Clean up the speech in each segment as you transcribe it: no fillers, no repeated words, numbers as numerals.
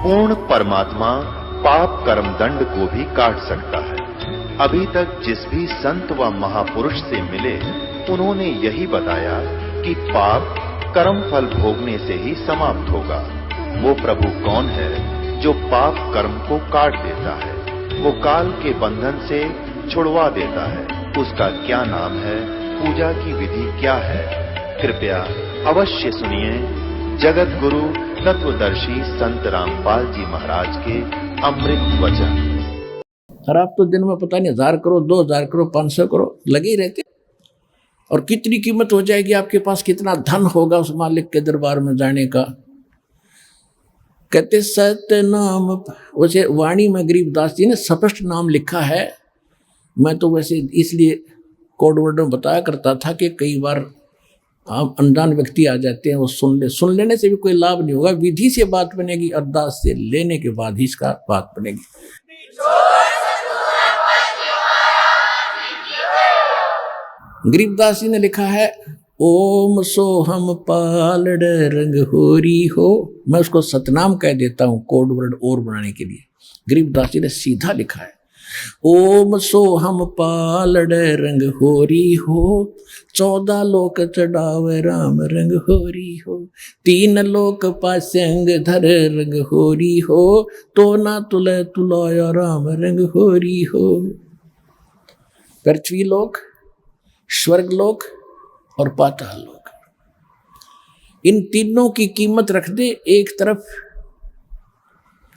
पूर्ण परमात्मा पाप कर्म दंड को भी काट सकता है। अभी तक जिस भी संत व महापुरुष से मिले उन्होंने यही बताया कि पाप कर्म फल भोगने से ही समाप्त होगा। वो प्रभु कौन है जो पाप कर्म को काट देता है, वो काल के बंधन से छुड़वा देता है। उसका क्या नाम है, पूजा की विधि क्या है? कृपया अवश्य सुनिए जगत गुरु तत्वदर्शी संत रामपाल जी महाराज के अमृत वचन। और आप तो दिन में पता नहीं 1000 करोड़ 2000 करोड़ 500 करोड़ लगे ही रहते, और कितनी कीमत हो जाएगी आपके पास, कितना धन होगा उस मालिक के दरबार में जाने का। कहते सत्य नाम, वैसे वाणी में गरीबदास जी ने स्पष्ट नाम लिखा है। मैं तो वैसे इसलिए कोड वर्ड में बताया करता था कि कई बार आप अनजान व्यक्ति आ जाते हैं, वो सुन लेने से भी कोई लाभ नहीं होगा। विधि से बात बनेगी, अरदास से लेने के बाद ही इसका बात बनेगी। गरीबदास जी ने लिखा है ओम सोहम पालड़ रंग होरी हो। मैं उसको सतनाम कह देता हूँ कोड वर्ड और बनाने के लिए। गरीबदास जी ने सीधा लिखा है ओम सोहम पालड़ रंग होरी हो, 14 लोक चढ़ावे राम रंग होरी हो, 3 लोक पासंग धर रंग होरी हो, तो ना तुले तुलाया राम रंग होरी हो। पृथ्वी लोक, स्वर्ग लोक और पाताल लोक, इन तीनों की कीमत रख दे एक तरफ।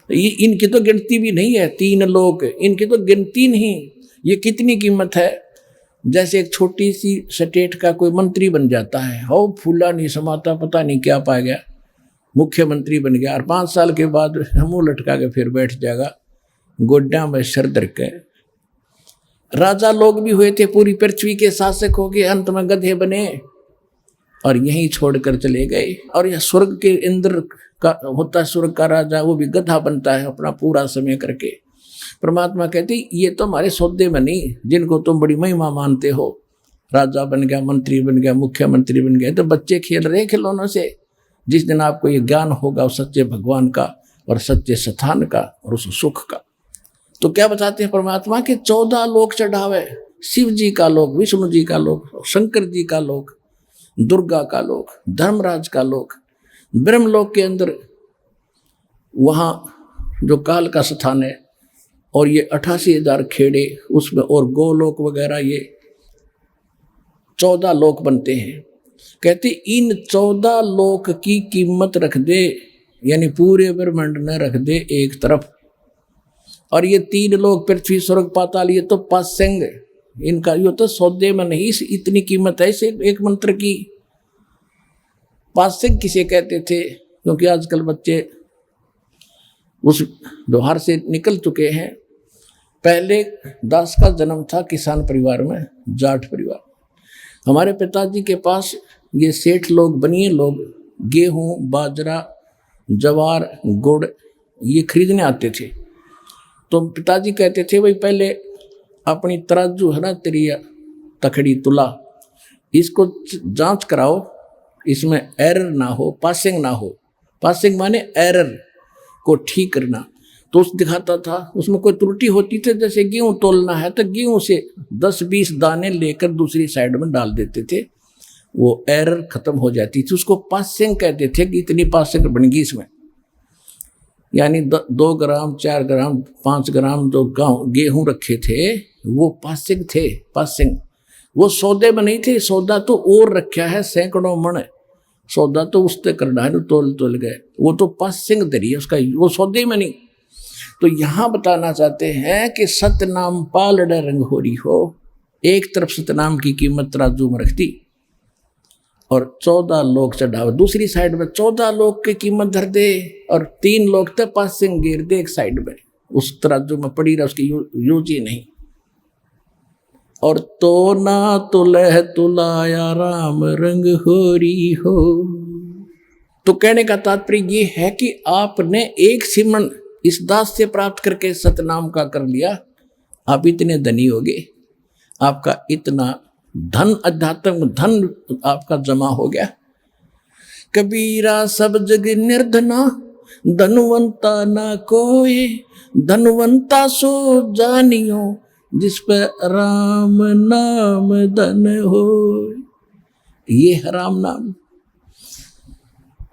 इनकी तो गिनती भी नहीं है, 3 लोक इनकी तो गिनती नहीं। ये कितनी कीमत है। जैसे एक छोटी सी स्टेट का कोई मंत्री बन जाता है, हो फूला नहीं समाता, पता नहीं क्या पा गया, मुख्यमंत्री बन गया, और 5 साल के बाद मुंह लटका के फिर बैठ जाएगा गोड्डा में सर दर के। राजा लोग भी हुए थे, पूरी पृथ्वी के शासक हो गए, अंत में गधे बने और यहीं छोड़कर चले गए। और यह स्वर्ग के इंद्र का होता है, स्वर्ग का राजा, वो भी गधा बनता है अपना पूरा समय करके। परमात्मा कहते ये तो हमारे सौदे में नहीं, जिनको तुम बड़ी महिमा मानते हो, राजा बन गया, मंत्री बन गया, मुख्यमंत्री बन गया, तो बच्चे खेल रहे खिलौनों से। जिस दिन आपको ये ज्ञान होगा उस सच्चे भगवान का और सच्चे स्थान का और उस सुख का, तो क्या बताते हैं परमात्मा के 14 लोक चढ़ावे। शिव जी का लोक, विष्णु जी का लोक, शंकर जी का लोक, दुर्गा का लोक, धर्मराज का लोक, ब्रह्मलोक के अंदर वहाँ जो काल का स्थान है, और ये 88,000 खेड़े उसमें, और गोलोक वगैरह, ये 14 लोक बनते हैं। कहते इन 14 लोक की कीमत रख दे, यानी पूरे ब्रह्मांड में रख दे एक तरफ। और ये 3 लोक पृथ्वी स्वर्ग पाताल, ये तो पासंग, इनका ये तो सौदे में नहीं, इतनी कीमत है इसे एक मंत्र की। पासंग किसे कहते थे? क्योंकि आजकल बच्चे उस व्यवहार से निकल चुके हैं। पहले दास का जन्म था किसान परिवार में, जाट परिवार। हमारे पिताजी के पास ये सेठ लोग, बनिए लोग, गेहूं, बाजरा, जवार, गुड़ ये खरीदने आते थे। तो पिताजी कहते थे भाई पहले अपनी तराजू है ना, तेरी तखड़ी तुला, इसको जांच कराओ, इसमें एरर ना हो, पासिंग ना हो। पासिंग माने एरर को ठीक करना। तो उस दिखाता था, उसमें कोई त्रुटि होती थी, जैसे गेहूं तोलना है तो गेहूं से 10-20 दाने लेकर दूसरी साइड में डाल देते थे, वो एरर खत्म हो जाती थी। उसको पासिंग कहते थे कि इतनी पासिंग बन गई इसमें, यानी 2 ग्राम 4 ग्राम 5 ग्राम जो गेहूं रखे थे वो पासिंग थे। पासिंग वो सौदे में नहीं थे, सौदा तो और रखा है सैकड़ों मन, सौदा तो उससे करना है, तोल गए, वो तो पासिंग दरी है उसका, वो सौदे में नहीं। तो यहाँ बताना चाहते हैं कि सतनाम पालड़ रंग होरी हो, एक तरफ सतनाम की कीमत तराजू में रखती और 14 लोक चढ़ावे, दूसरी साइड में 14 लोक की कीमत धर दे, और 3 लोक तक पासिंग गिर दे एक साइड में, उस तराजू में पड़ी रहा, उसकी यूज ही नहीं। और तो ना तुलह तुलाया राम रंग होरी हो। तो कहने का तात्पर्य ये है कि आपने एक सिमरन इस दास से प्राप्त करके सतनाम का कर लिया, आप इतने धनी हो गए, आपका इतना धन, अध्यात्म धन आपका जमा हो गया। कबीरा सब जग निर्धना, धनवंता ना कोई, धनवंता सो जानियो, जिस पर राम नाम धन हो। ये है राम नाम।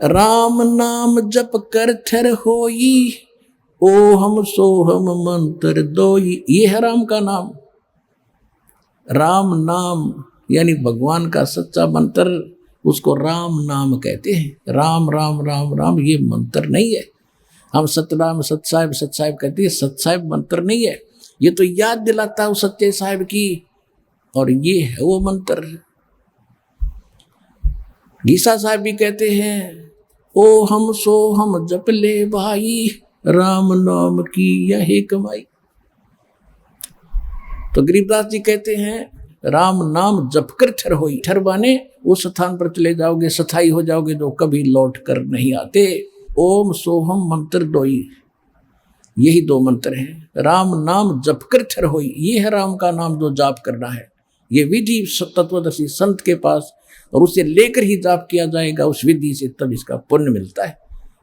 राम नाम जप कर थर होई, ओ हम सो हम मंत्र दोई। ये है राम का नाम। राम नाम यानी भगवान का सच्चा मंत्र, उसको राम नाम कहते हैं। राम राम राम राम ये मंत्र नहीं है। हम सतनाम सतसाहिब सतसाहिब कहते हैं, सतसाहिब मंत्र नहीं है। ये तो याद दिलाता है उस सच्चे साहिब की, और ये है वो मंत्र। गीसा साहब भी कहते हैं, ओ हम सो हम जप ले भाई, राम नाम की यही कमाई। तो गरीबदास जी कहते हैं, राम नाम जप कर ठर होई। ठर बाने उस स्थान पर चले जाओगे, स्थाई हो जाओगे, जो कभी लौट कर नहीं आते। ओम सोहम मंत्र दोई, यही दो मंत्र हैं। राम नाम जप कर ठर होई, ये है राम का नाम जो जाप करना है। ये विधि तत्वदर्शी संत के पास, और उसे लेकर ही जाप किया जाएगा उस विधि से, तब इसका पुण्य मिलता है।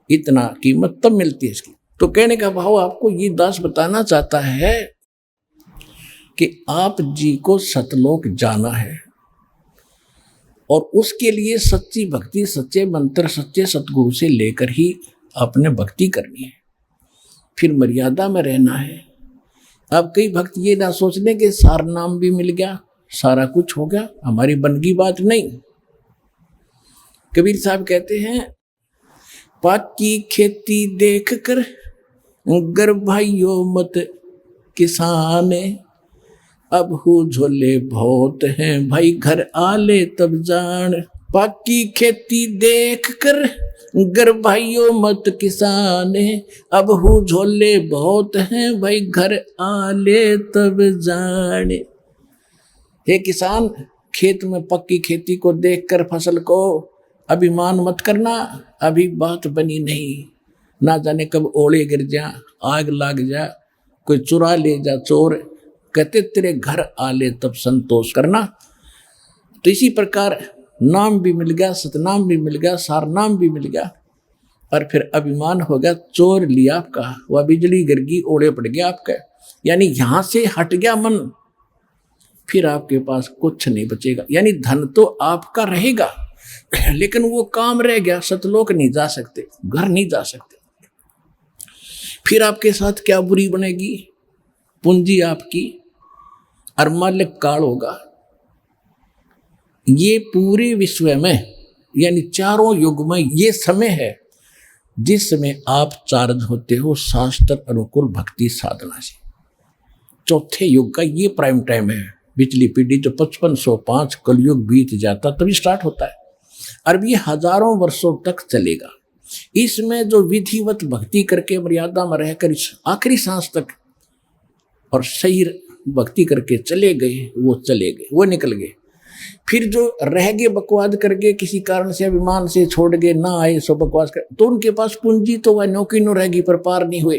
इतना कीमत तब मिलती है इसकी। तो कहने का भाव आपको ये दास बताना चाहता है कि आप जी को सतलोक जाना है, और उसके लिए सच्ची भक्ति, सच्चे मंत्र, सच्चे सतगुरु से लेकर ही आपने भक्ति करनी है। फिर मर्यादा में रहना है। अब कई भक्त ये ना सोच लें कि सार नाम भी मिल गया, सारा कुछ हो गया, हमारी बनगी बात नहीं। कबीर साहब कहते हैं, पाकी खेती देख कर गर भाइयों मत किसान, अब हो झोले बहुत हैं भाई घर आले तब जान। पाकी खेती देख कर गर भाइयों मत किसान, अब हो झोले बहुत हैं भाई घर आले तब जान। हे किसान, खेत में पक्की खेती को देखकर फसल को अभिमान मत करना, अभी बात बनी नहीं। ना जाने कब ओले गिर जा, आग लाग जा, कोई चुरा ले जा चोर, कहते तेरे घर आले तब संतोष करना। तो इसी प्रकार नाम भी मिल गया, सतनाम भी मिल गया, सार नाम भी मिल गया, और फिर अभिमान हो गया, चोर लिया आपका, वह बिजली गिर गई, ओले पड़ गया आपका, यानी यहां से हट गया मन, फिर आपके पास कुछ नहीं बचेगा। यानी धन तो आपका रहेगा, लेकिन वो काम रह गया, सतलोक नहीं जा सकते, घर नहीं जा सकते। फिर आपके साथ क्या बुरी बनेगी, पूंजी आपकी और मालिक काल होगा। ये पूरे विश्व में यानी चारों युग में ये समय है जिस समय आप चार्ज होते हो शास्त्र अनुकूल भक्ति साधना से। चौथे युग का ये प्राइम टाइम है। पिछली पीढ़ी जो 5505 कलयुग बीत जाता तभी स्टार्ट होता है, और ये हजारों वर्षों तक चलेगा। इसमें जो विधिवत भक्ति करके मर्यादा में रहकर इस आखिरी सांस तक और सही भक्ति करके चले गए, वो चले गए, वो निकल गए। फिर जो रह गए बकवाद करके, किसी कारण से अभिमान से छोड़ गए, ना आए सो बकवास कर, तो उनके पास पूंजी तो वह नौकी नो रहेगी पर पार नहीं हुए।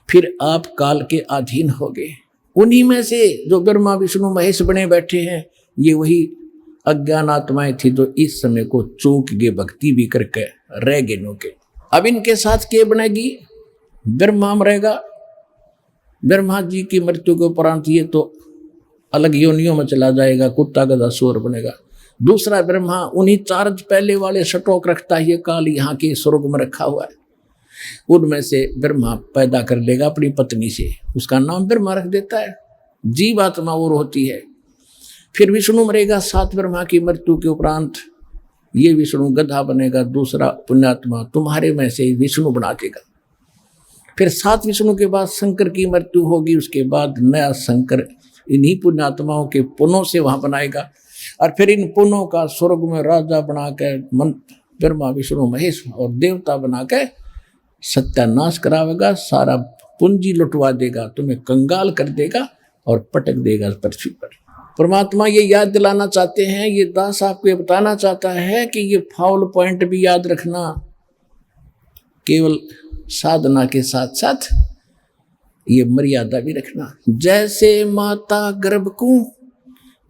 फिर आप काल के अधीन हो गए। उन्हीं में से जो ब्रह्मा विष्णु महेश बने बैठे हैं, ये वही अज्ञान आत्माएं थी जो इस समय को चूक गए, भक्ति भी करके रह गए नौके। अब इनके साथ क्या बनेगी, ब्रह्मा मरेगा, ब्रह्मा जी की मृत्यु के उपरांत ये तो अलग योनियों में चला जाएगा, कुत्ता गधा सूअर बनेगा। दूसरा ब्रह्मा उन्हीं चार्ज पहले वाले स्टॉक रखता है, ये काल यहाँ के स्वर्ग में रखा हुआ है, उनमें से ब्रह्मा पैदा कर लेगा अपनी पत्नी से, उसका नाम ब्रह्मा रख देता है। जीव आत्मा और होती है। फिर विष्णु मरेगा, 7 ब्रह्मा की मृत्यु के उपरांत ये विष्णु गधा बनेगा, दूसरा पुण्यात्मा तुम्हारे में से विष्णु बना देगा। फिर 7 विष्णु के बाद शंकर की मृत्यु होगी, उसके बाद नया शंकर इन्हीं पुण्यात्माओं के पुनों से वहां बनाएगा, और फिर इन पुनों का स्वर्ग में राजा बना के ब्रह्मा विष्णु महेश और देवता बना के सत्यानाश करावेगा, सारा पूंजी लुटवा देगा, तुम्हें कंगाल कर देगा और पटक देगा पृथ्वी पर। परमात्मा ये याद दिलाना चाहते हैं, ये दास आपको ये बताना चाहता है कि ये फाउल पॉइंट भी याद रखना, केवल साधना के साथ साथ ये मर्यादा भी रखना। जैसे माता गर्भ को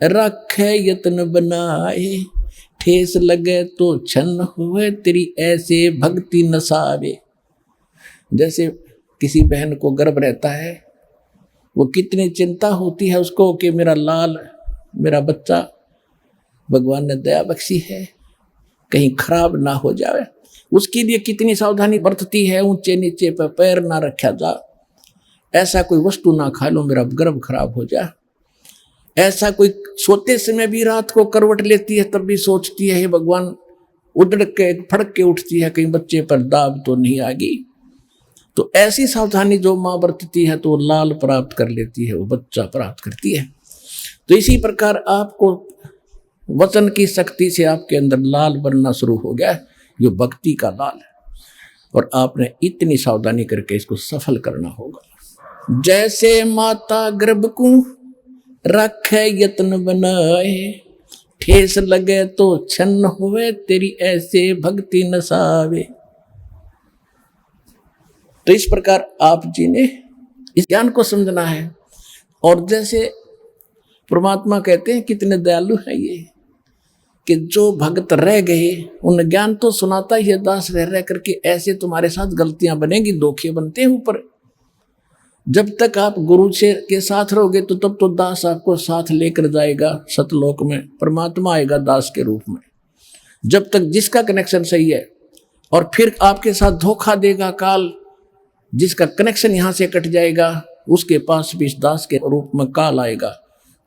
रखे यत्न बनाए, ठेस लगे तो छन्न हुए तेरी ऐसे भक्ति नसावे। जैसे किसी बहन को गर्भ रहता है, वो कितनी चिंता होती है उसको कि मेरा लाल, मेरा बच्चा भगवान ने दया बख्शी है, कहीं खराब ना हो जाए। उसके लिए कितनी सावधानी बरतती है, ऊंचे नीचे पर पैर ना रखा जा, ऐसा कोई वस्तु ना खा लो मेरा गर्भ खराब हो जाए। ऐसा कोई सोते समय भी रात को करवट लेती है तब भी सोचती है हे भगवान, उधड़ के फड़क के उठती है कहीं बच्चे पर दाब तो नहीं आ गई। तो ऐसी सावधानी जो माँ बरतती है तो वो लाल प्राप्त कर लेती है, वो बच्चा प्राप्त करती है। तो इसी प्रकार आपको वचन की शक्ति से आपके अंदर लाल बनना शुरू हो गया, जो भक्ति का लाल है, और आपने इतनी सावधानी करके इसको सफल करना होगा। जैसे माता गर्भ को रखे यत्न बनाए, ठेस लगे तो छन्न हुए तेरी ऐसे भक्ति नसावे। तो इस प्रकार आप जी ने इस ज्ञान को समझना है। और जैसे परमात्मा कहते हैं कितने दयालु है ये, कि जो भक्त रह गए उन ज्ञान तो सुनाता ही है, दास रह करके ऐसे तुम्हारे साथ गलतियां बनेगी, धोखे बनते हैं ऊपर। जब तक आप गुरु से के साथ रहोगे तो तब तो दास आपको साथ लेकर जाएगा सतलोक में, परमात्मा आएगा दास के रूप में। जब तक जिसका कनेक्शन सही है, और फिर आपके साथ धोखा देगा काल, जिसका कनेक्शन यहाँ से कट जाएगा उसके पास भी दास के रूप में काल आएगा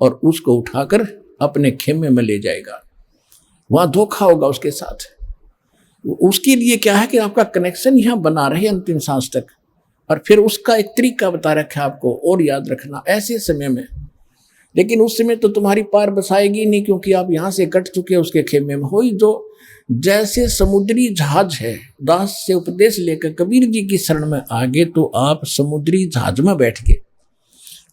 और उसको उठाकर अपने खेमे में ले जाएगा। वहाँ धोखा होगा उसके साथ। उसके लिए क्या है कि आपका कनेक्शन यहाँ बना रहे अंतिम सांस तक। और फिर उसका एक तरीका बता रखा है आपको और याद रखना ऐसे समय में। लेकिन उस समय तो तुम्हारी पार बसाएगी नहीं, क्योंकि आप यहाँ से कट चुके हैं उसके खेमे में। हो जो जैसे समुद्री जहाज है, दास से उपदेश लेकर कबीर जी की शरण में आ गए तो आप समुद्री जहाज में बैठ गए,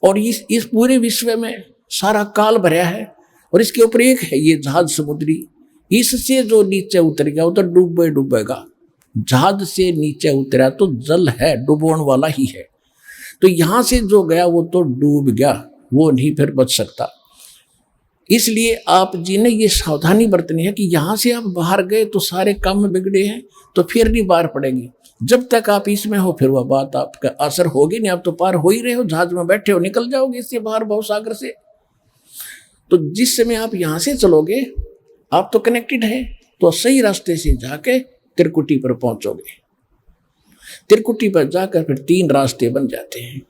और इस पूरे विश्व में सारा काल भरा है और इसके ऊपर एक है ये जहाज समुद्री। इससे जो नीचे उतर गया वो तो डूबेगा। जहाज से नीचे उतरा तो जल है, डुबोने वाला ही है। तो यहां से जो गया वो तो डूब गया, वो नहीं फिर बच सकता। इसलिए आप जी ने ये सावधानी बरतनी है कि यहां से आप बाहर गए तो सारे काम बिगड़े हैं, तो फिर नहीं बाहर पड़ेगी। जब तक आप इसमें हो फिर वह बात आपका असर होगी नहीं। आप तो पार हो ही रहे हो, जहाज में बैठे हो, निकल जाओगे इससे बाहर भवसागर से। तो जिस समय आप यहां से चलोगे आप तो कनेक्टेड है, तो सही रास्ते से जाके त्रिकुटी पर पहुंचोगे। त्रिकुटी पर जाकर फिर 3 रास्ते बन जाते हैं।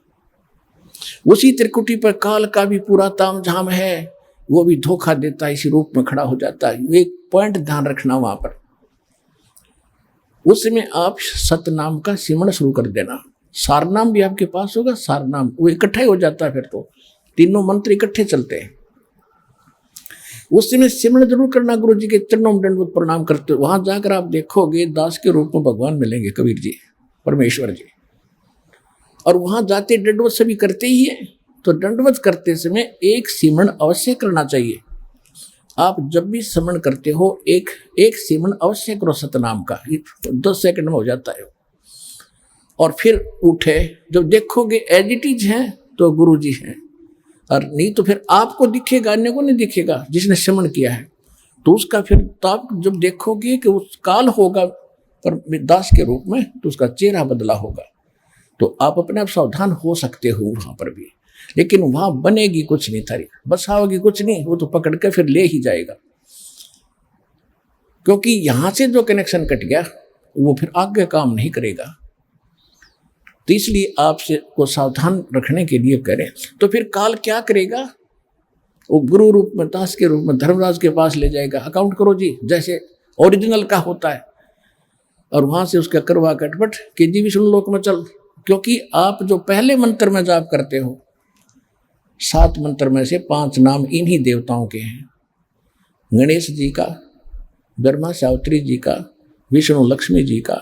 उसी त्रिकुटी पर काल का भी पूरा तामझाम है, वो भी धोखा देता है, इसी रूप में खड़ा हो जाता है। एक पॉइंट ध्यान रखना वहां पर, उसमें आप सतनाम का सिमरण शुरू कर देना। सारनाम भी आपके पास होगा, सारनाम वो इकट्ठा ही हो जाता है, फिर तो तीनों मंत्र इकट्ठे चलते हैं। उस समय सिमरण जरूर करना, गुरु जी के चरणों में दंडवत प्रणाम करते हो। वहां जाकर आप देखोगे दास के रूप में भगवान मिलेंगे, कबीर जी, परमेश्वर जी। और वहां जाते दंडवत सभी करते ही है, तो दंडवत करते समय एक सिमरण अवश्य करना चाहिए। आप जब भी सिमरण करते हो एक सिमरण अवश्य करो सतनाम का, 10 सेकंड में हो जाता है। और फिर उठे, जब देखोगे एज इट इज है तो गुरु जी हैं, और नहीं तो फिर आपको दिखेगा, अन्य को नहीं दिखेगा जिसने सिमरण किया है। तो उसका फिर तो आप जब देखोगे कि उस काल होगा पर दास के रूप में, तो उसका चेहरा बदला होगा। तो आप अपने आप सावधान हो सकते हो वहां पर भी। लेकिन वहां बनेगी कुछ नहीं, थारी बसाओगी कुछ नहीं, वो तो पकड़ के फिर ले ही जाएगा। क्योंकि यहां से जो कनेक्शन कट गया वो फिर आगे काम नहीं करेगा। तो इसलिए आपसे को सावधान रखने के लिए करें। तो फिर काल क्या करेगा, वो गुरु रूप में, दास के रूप में धर्मराज के पास ले जाएगा। अकाउंट करो जी जैसे ओरिजिनल का होता है, और वहां से उसका करवा कटपट कि जी विष्णु लोक में चल। क्योंकि आप जो पहले मंत्र में जाप करते हो, 7 मंत्र में से 5 नाम इन्हीं देवताओं के हैं। गणेश जी का, ब्रह्मा सावित्री जी का, विष्णु लक्ष्मी जी का,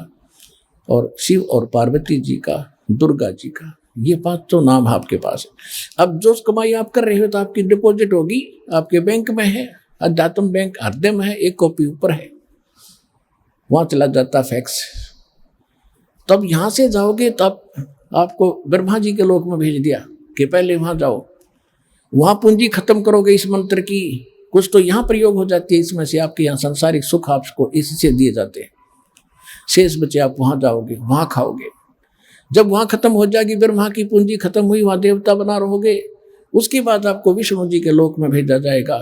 और शिव और पार्वती जी का, दुर्गा जी का। ये 5 नाम आपके पास है। अब जो कमाई आप कर रहे हो तो आपकी डिपॉजिट होगी, आपके बैंक में है, अध्यात्म बैंक हृदय में है, एक कॉपी ऊपर है, वहां चला जाता फैक्स। तब यहां से जाओगे तब आपको ब्रह्मा जी के लोक में भेज दिया कि पहले वहां जाओ, वहां पूंजी खत्म करोगे इस मंत्र की, कुछ तो यहाँ प्रयोग हो जाती है इसमें से, आपके यहाँ सांसारिक सुख आपको इससे दिए जाते हैं। शेष बचे आप वहां जाओगे, वहां खाओगे। जब वहां खत्म हो जाएगी, ब्रह्मा की पूंजी खत्म हुई, वहां देवता बना रहोगे, उसके बाद आपको विष्णु जी के लोक में भेजा जाएगा।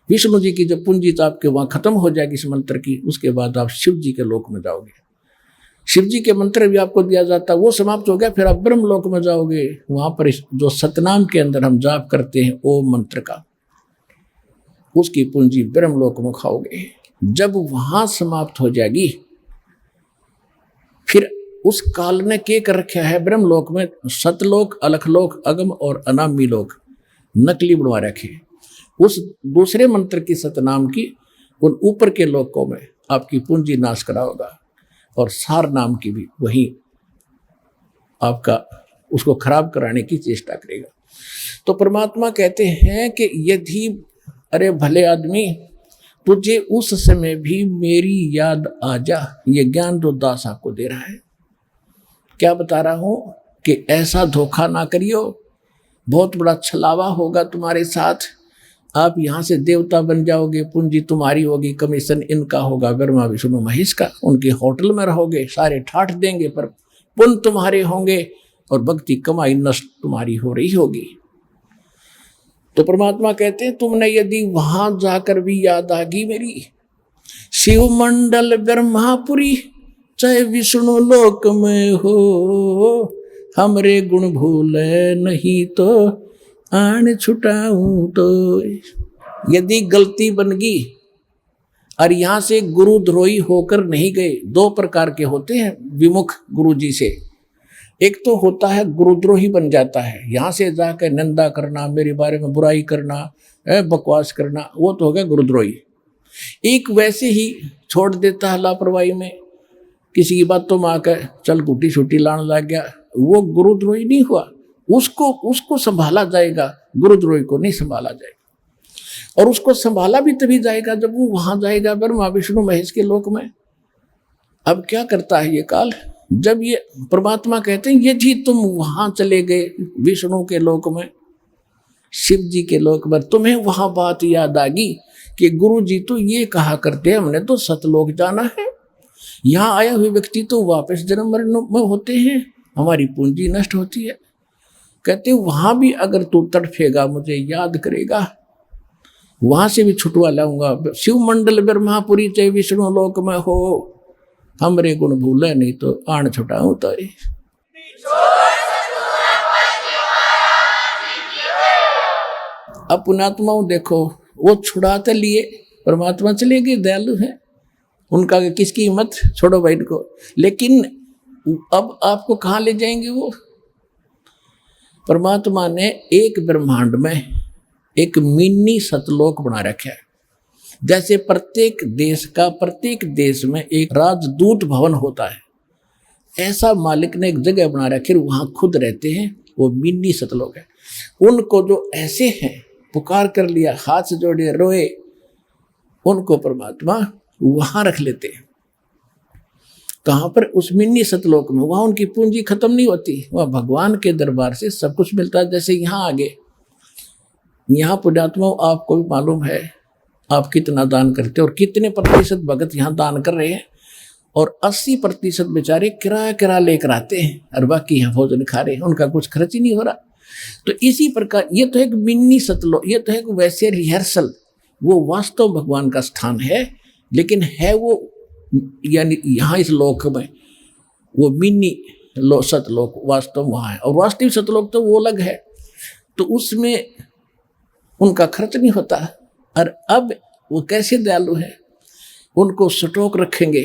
विष्णु जी की जब पूंजी तो आपके वहां खत्म हो जाएगी इस मंत्र की, उसके बाद आप शिव जी के लोक में जाओगे। शिव जी के मंत्र भी आपको दिया जाता है, वो समाप्त हो गया, फिर आप ब्रह्म लोक में जाओगे। वहां पर जो सतनाम के अंदर हम जाप करते हैं ओम मंत्र का, उसकी पूंजी ब्रह्म लोक में खाओगे। जब वहां समाप्त हो जाएगी, फिर उस काल ने के कर रखा है ब्रह्म लोक में सतलोक, अलखलोक, अगम और अनामी लोक नकली बनवा रखे। उस दूसरे मंत्र की सतनाम की उन ऊपर के लोकों में आपकी पूंजी नाश कराओगा, और सार नाम की भी वही आपका उसको खराब कराने की चेष्टा करेगा। तो परमात्मा कहते हैं कि यदि अरे भले आदमी तुझे उस समय भी मेरी याद आ जा, ये ज्ञान जो दास आपको दे रहा है। क्या बता रहा हूं कि ऐसा धोखा ना करियो, बहुत बड़ा छलावा होगा तुम्हारे साथ। आप यहां से देवता बन जाओगे, पूंजी तुम्हारी होगी, कमीशन इनका होगा, ब्रह्मा विष्णु महेश का, उनके होटल में रहोगे, सारे ठाठ देंगे, पर पुण्य तुम्हारे होंगे और भक्ति कमाई नष्ट तुम्हारी हो रही होगी। तो परमात्मा कहते हैं तुमने यदि वहां जाकर भी याद आ गई मेरी, शिव मंडल ब्रह्मापुरी चाहे विष्णु लोक में हो, हमरे गुण भूले नहीं तो आन छुटाऊं तो। यदि गलती बन गई और यहां से गुरुद्रोही होकर नहीं गए, दो प्रकार के होते हैं विमुख गुरु जी से। एक तो होता है गुरुद्रोही बन जाता है, यहां से जाकर निंदा करना, मेरे बारे में बुराई करना, बकवास करना, वो तो हो गया गुरुद्रोही। एक वैसे ही छोड़ देता है लापरवाही में, किसी की बातों में आकर चल गुटी छुट्टी लाने लग गया, वो गुरुद्रोही नहीं हुआ। उसको संभाला जाएगा, गुरुद्रोही को नहीं संभाला जाएगा। और उसको संभाला भी तभी जाएगा जब वो वहां जाएगा ब्रह्मा विष्णु महेश के लोक में। अब क्या करता है ये काल, जब ये परमात्मा कहते हैं यदि तुम वहां चले गए विष्णु के लोक में, शिव जी के लोक में, तुम्हें वहां बात याद आ गई कि गुरु जी तो ये कहा करते हैं हमने तो सतलोक जाना है, यहाँ आए हुए व्यक्ति तो वापस जन्म मरण में होते हैं, हमारी पूंजी नष्ट होती है। कहते वहां भी अगर तू तड़फेगा, मुझे याद करेगा, वहां से भी छुटवा लाऊंगा। शिव मंडल ब्रह्मापुरी चाहे विष्णु लोक में हो, हमरे गुण भूले नहीं तो आन छुटाऊं तारे। अब पुण्यात्माओं देखो, वो छुड़ाते लिए परमात्मा चले गए, दयालु हैं, उनका किसकी हिम्मत, छोड़ो भाई को। लेकिन अब आपको कहाँ ले जाएंगे वो? परमात्मा ने एक ब्रह्मांड में एक मिनी सतलोक बना रखा है। जैसे प्रत्येक देश में एक राजदूत भवन होता है, ऐसा मालिक ने एक जगह बना रखी, वहां खुद रहते हैं, वो मिनी सतलोक है। उनको जो ऐसे हैं पुकार कर लिया, हाथ से जोड़े रोए, उनको परमात्मा वहां रख लेते हैं। कहां पर? उस मिनी सतलोक में। वहां उनकी पूंजी खत्म नहीं होती, वह भगवान के दरबार से सब कुछ मिलता है। जैसे यहाँ आगे, यहाँ पुण्यात्मा आपको भी मालूम है आप कितना दान करते हो और कितने प्रतिशत भगत यहाँ दान कर रहे हैं, और 80% बेचारे किराया लेकर आते हैं और बाकी यहाँ भोजन खा रहे हैं, उनका कुछ खर्च ही नहीं हो रहा। तो इसी प्रकार ये तो एक मिनी सतलोक, ये तो एक वैसे रिहर्सल, वो वास्तव भगवान का स्थान है, लेकिन है वो यानी यहाँ इस लोक में वो मिनी सतलोक वास्तव वहाँ है, और वास्तविक सतलोक तो वो अलग है। तो उसमें उनका खर्च नहीं होता। और अब वो कैसे दयालु है, उनको स्टॉक रखेंगे।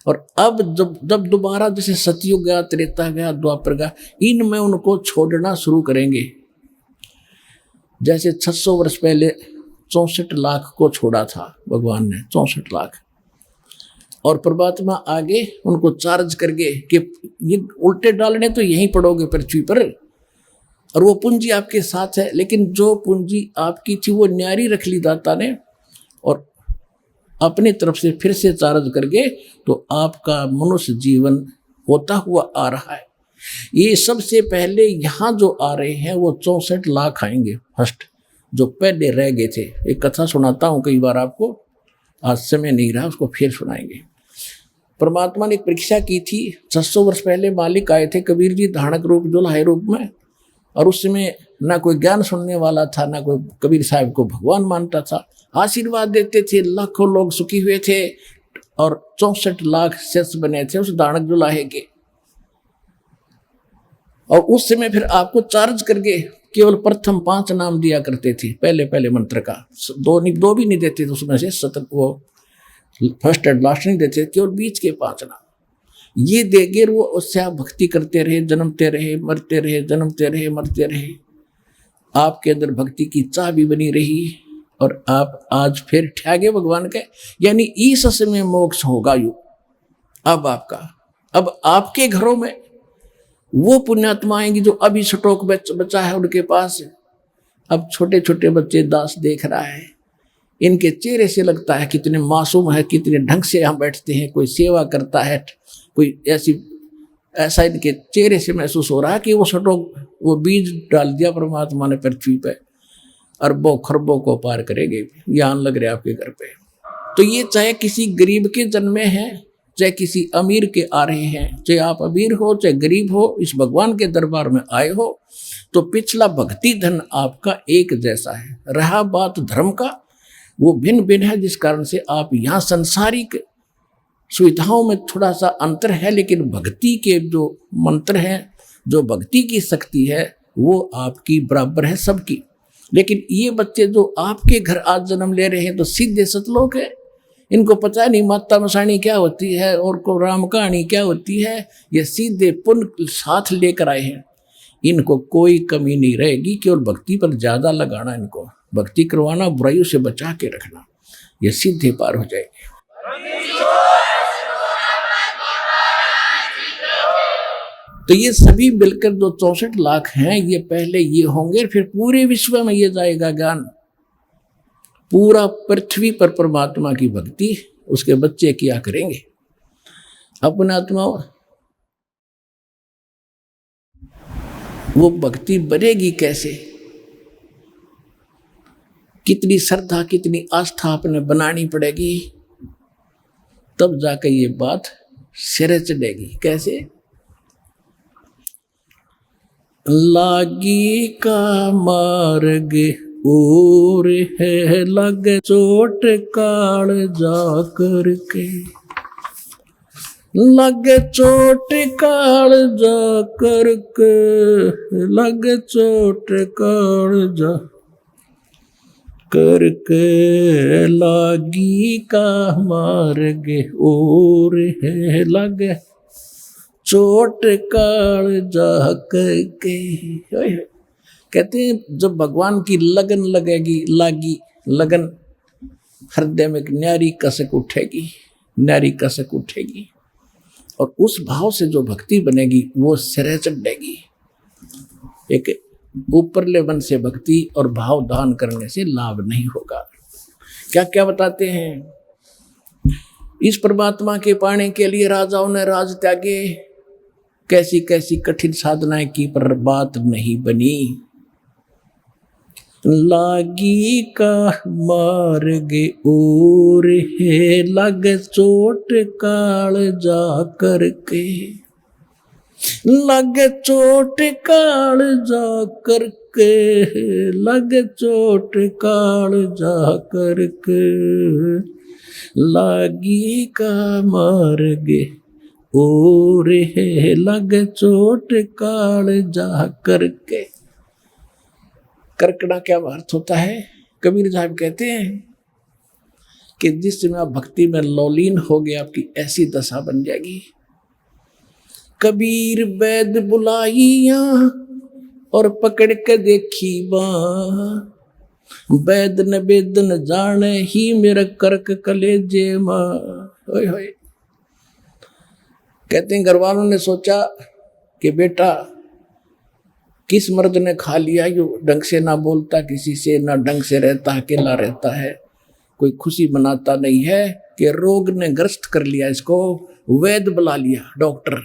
और अब जब दोबारा जैसे सतयुग गया, त्रेता गया, द्वापर गया, इनमें उनको छोड़ना शुरू करेंगे। जैसे 600 वर्ष पहले 64 लाख को छोड़ा था भगवान ने, 64 लाख, और परमात्मा आगे उनको चार्ज करके कि ये उल्टे डालने तो यहीं पड़ोगे पृथ्वी पर, और वो पूंजी आपके साथ है। लेकिन जो पूंजी आपकी थी वो न्यारी रख ली दाता ने, और अपनी तरफ से फिर से चार्ज करके तो आपका मनुष्य जीवन होता हुआ आ रहा है। ये सबसे पहले यहाँ जो आ रहे हैं वो 64 लाख आएंगे फर्स्ट, जो पहले रह गए थे। एक कथा सुनाता हूँ कई बार आपको, आज समय नहीं रहा, उसको फिर सुनाएंगे। परमात्मा ने एक परीक्षा की थी। 600 वर्ष पहले मालिक आए थे कबीर जी धाणक रूप दुल्हाए रूप में, और उस समय ना कोई ज्ञान सुनने वाला था, ना कोई कबीर साहब को भगवान मानता था। आशीर्वाद देते थे, लाखों लोग सुखी हुए थे और 64 लाख शिष्य बने थे उस धाणक दुल्हाए के। और उस समय फिर आपको चार्ज करके केवल प्रथम 5 नाम दिया करते थे, पहले मंत्र का। दो भी नहीं देते थे उसमें से, वो फर्स्ट एंड लास्ट नहीं देते, केवल बीच के 5 नाम ये देगे। वो उससे आप भक्ति करते रहे, जन्मते रहे, मरते रहे, जन्मते रहे, मरते रहे। आपके अंदर भक्ति की चाह भी बनी रही और आप आज फिर ठहगे भगवान के, यानी इस समय मोक्ष होगा यू। अब आपके घरों में वो पुण्यात्मा आएंगी जो अभी स्टॉक बचा है उनके पास। अब छोटे छोटे बच्चे दास देख रहा है, इनके चेहरे से लगता है कितने मासूम है, कितने ढंग से यहाँ बैठते हैं, कोई सेवा करता है, कोई ऐसा इनके चेहरे से महसूस हो रहा है कि वो स्टॉक, वो बीज डाल दिया परमात्मा ने पृथ्वी पे, अरबों खरबों को पार करेंगे। यहाँ लग रहे आपके घर पे। तो ये चाहे किसी गरीब के जन्मे हैं, चाहे किसी अमीर के आ रहे हैं, चाहे आप अमीर हो चाहे गरीब हो, इस भगवान के दरबार में आए हो, तो पिछला भक्ति धन आपका एक जैसा है। रहा बात धर्म का, वो भिन्न भिन्न है, जिस कारण से आप यहाँ सांसारिक सुविधाओं में थोड़ा सा अंतर है, लेकिन भक्ति के जो मंत्र हैं, जो भक्ति की शक्ति है, वो आपकी बराबर है सबकी। लेकिन ये बच्चे जो आपके घर आज जन्म ले रहे हैं तो सीधे सतलोक है, इनको पता नहीं माता मसाणी क्या होती है और को राम कहानी क्या होती है। ये सीधे पुण्य साथ लेकर आए हैं, इनको कोई कमी नहीं रहेगी। केवल भक्ति पर ज्यादा लगाना, इनको भक्ति करवाना, बुराइयों से बचा के रखना, ये सीधे पार हो जाएगी। तो ये सभी मिलकर जो 64 लाख हैं, ये पहले ये होंगे, फिर पूरे विश्व में ये जाएगा ज्ञान। पूरा पृथ्वी पर परमात्मा की भक्ति उसके बच्चे किया करेंगे। अपना आत्मा वो भक्ति बनेगी कैसे? कितनी श्रद्धा, कितनी आस्था अपने बनानी पड़ेगी, तब जाकर ये बात सिरे चढ़ेगी। कैसे? लागी का मार्ग और है, लग चोट काल जा करके, लग चोट काल जा करके, लग चोट काल जा करके, लागी का मार्ग और है, लग चोट काल जा करके। कहते हैं जब भगवान की लगन लगेगी, लगन हृदय में एक न्यारी कसक उठेगी, न्यारी कसक उठेगी, और उस भाव से जो भक्ति बनेगी वो सिरे चढ़ेगी। एक ऊपरले मन से भक्ति और भाव दान करने से लाभ नहीं होगा। क्या क्या बताते हैं? इस परमात्मा के पाने के लिए राजाओं ने राज त्यागे, कैसी कैसी कठिन साधनाएं की, पर बात नहीं बनी। लागी का मार्ग और है, लग चोट काल जा करके, लग चोट काल जा करके, लग चोट काल जा करके, लागी का मार्ग और है, लग चोट काल जा करके। करकड़ा क्या अर्थ होता है? कबीर साहब कहते हैं कि जिस समय आप भक्ति में लौलीन हो गए, आपकी ऐसी दशा बन जाएगी। कबीर वैद बुलाइया और पकड़ के देखी बाँ, वैद न वेदन जाने ही मेरा करक कलेजे माँ। होय होय। कहते हैं घर वालों ने सोचा कि बेटा किस मर्द ने खा लिया, यो ढंग से ना बोलता किसी से, ना ढंग से रहता, अकेला रहता है, कोई खुशी मनाता नहीं है, कि रोग ने ग्रस्त कर लिया इसको। वैद बुला लिया, डॉक्टर,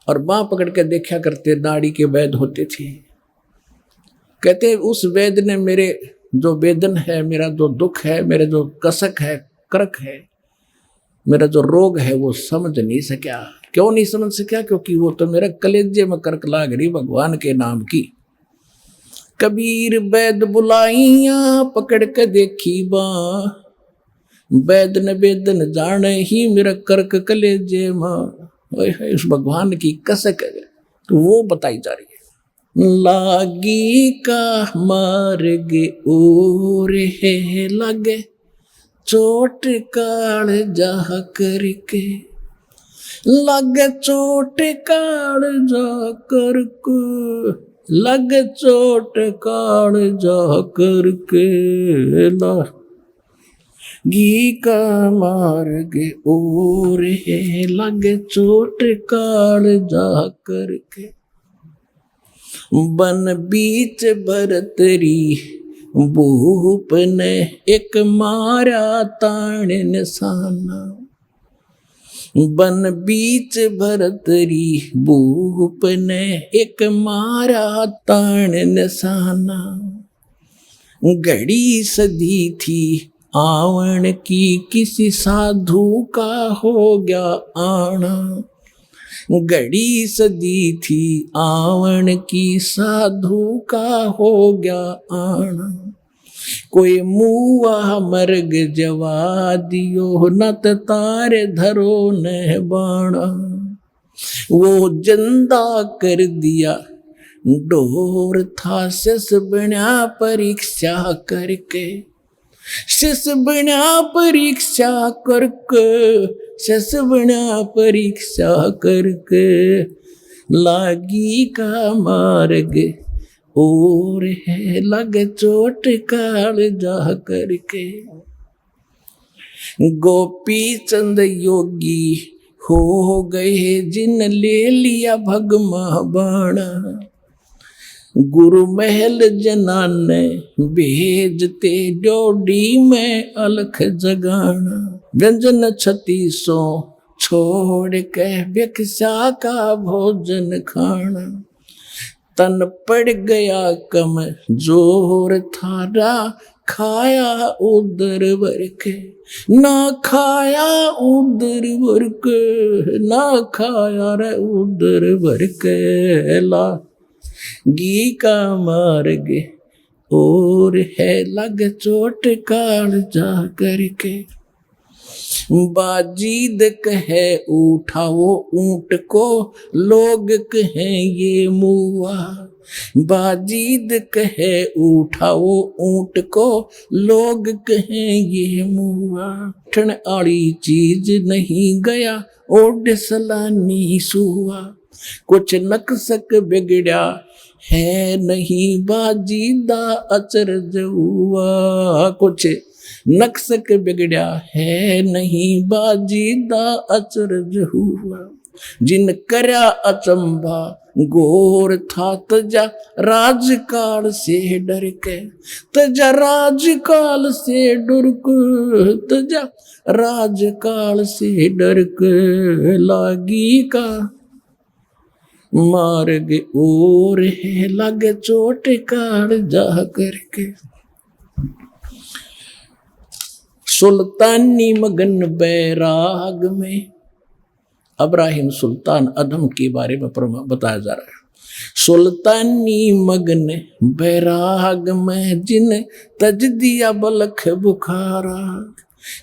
और बाँ पकड़ के देखा करते, नाड़ी के वैद होते थे। कहते हैं उस वैद ने मेरे जो वेदन है, मेरा जो दुख है, मेरे जो कसक है, करक है, मेरा जो रोग है वो समझ नहीं सका। क्यों नहीं समझ सका? क्योंकि वो तो मेरा कलेजे में करक लाग रही भगवान के नाम की। कबीर वैद बुलाइया पकड़ के देखी बा, वैद न वेद न जाने ही मेरा कर्क कलेजे मां। उस भगवान की कसक तो वो बताई जा रही है। लागी का मार्ग और है लगे चोट काल जाह करके, लगे चोट काल जा करके, लगे चोट काल जा करके, गी का मार्ग और है लगे चोट काल जा करके। बन बीच भरतरी भूप ने एक मारा ताण निशाना, बन बीच भरतरी भूप ने एक मारा ताण निशाना। घड़ी सदी थी आवन की किसी साधु का हो गया आना, घड़ी सदी थी आवन की साधु का हो गया आना। कोई मुआ मर्ग जवा दियो नत तारे धरो न बाणा, वो जिंदा कर दिया डोर था शिष बना परीक्षा करके, शिष बना परीक्षा करके, शिष बना परीक्षा करके। लागी का मार्ग और है लगे चोट काल जा करके। गोपी चंद योगी हो गए जिन ले लिया भगमा बाणा, गुरु महल जनाने भेजते डोडी में अलख जगाना। व्यंजन 3600 छोड़ के भिक्षा का भोजन खाना, तन पड़ गया कम जोर थारा खाया उदर भर के, ना खाया उदर भर के, ना खाया रे उदर भर के। ला गी का मार्ग और है लग चोट काल जा करके। बाजीद कहे उठाओ ऊंट को लोग कहे ये मुआ, बाजीद कहे उठाओ ऊंट को लोग कहे ये मुआ। ठन आड़ी चीज नहीं गया ओड सलानी सुआ, कुछ नक्सक बिगड़ा है नहीं बाजीदा अचरज हुआ, कुछ नक्सक बिगड़ा है नहीं बाजीदा अचरज हुआ। जिन करया अचंभा गोर था तजा राजकाल से डर के, तजा राजकाल से डर के, तजा राजकाल से डर के। लागी का मार्ग और है लगे चोट काल जा करके। सुल्तानी मगन बैराग में इब्राहिम सुल्तान अदम के बारे में बताया जा रहा है। सुल्तानी मगन बैराग में जिन तज दिया बलख बुखारा,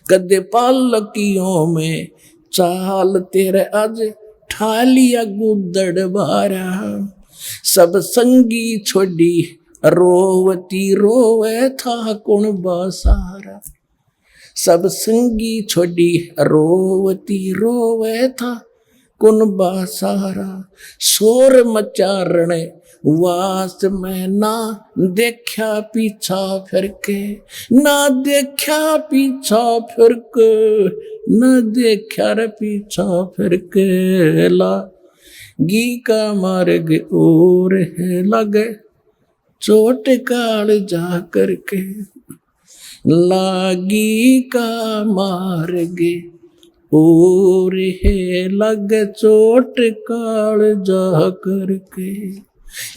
कदे पालकियों में चाल तेरे आज ठालिया गुदड़ बारा। सब संगी छोड़ी रोवती रोवे था कुण बासारा, सब संगी छोड़ी रोवती रोवे था कुन बासारा। शोर मचारण वास में ना देखा पीछा फिर के, ना देखा पीछा फिर के, ना देखा रे पीछा फिर के। लागी का मार्ग और है लगे चोट काल जा करके, लागी का मार्ग और है लग चोट काल जा करके,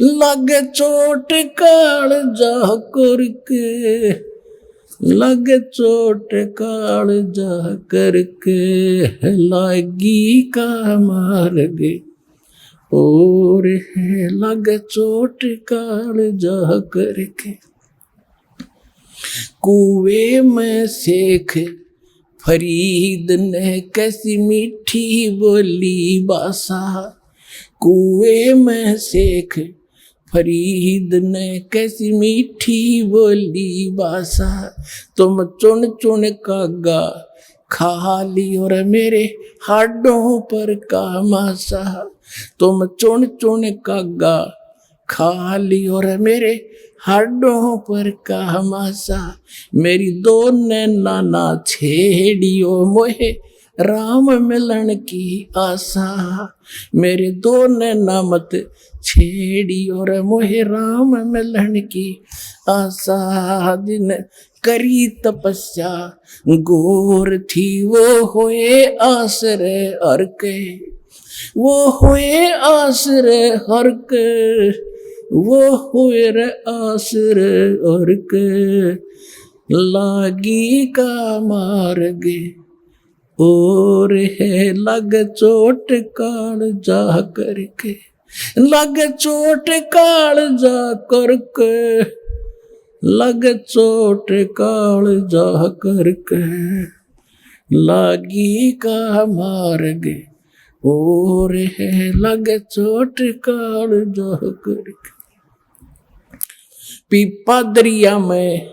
लग चोट काल जा करके। लग चोट कालजा करके लागी का मार्गे और है लग चोट कालजा करके। कुएं में शेख फरीद ने कैसी मीठी बोली बासा, कुएं में शेख फरीद ने कैसी मीठी बोली बासा। तुम चुन चुन कागा खा ली और मेरे हाडों पर का मासा। तुम चुन चुन कागा खा ली और मेरे हाडों पर का मासा। मेरी दो नैना ना छेड़ियो मोहे राम मिलन की आशा। मेरे दो नैना मत छेड़ी और मोहे राम मिलन की आशा। दिन करी तपस्या गोर थी वो होए आसरे हर के, वो होए आसरे हर के, वो हुए रे आसरे और के लागी का मार्गे और है लग चोट कालजा करके, लग चोट कालजा करके, लग चोट कालजा करके लागी का मार्गे और है लग चोट कालजा करके। पीपा दरिया में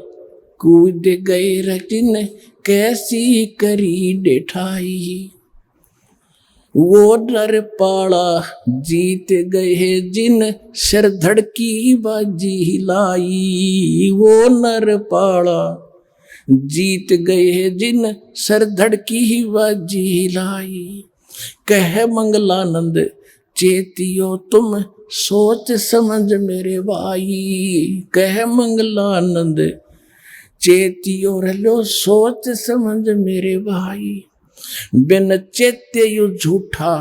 कूद गए रटिन कैसी करी डेठाई, वो नर पाड़ा जीत गए जिन सिर धड़की बाजी लाई। वो नर पाड़ा जीत गए जिन सिर धड़की बाजी लाई। कह मंगलानंद चेतियो तुम सोच समझ मेरे भाई। कह मंगलानंद चेतियो लो सोच समझ मेरे भाई। बिन चेते यू झूठा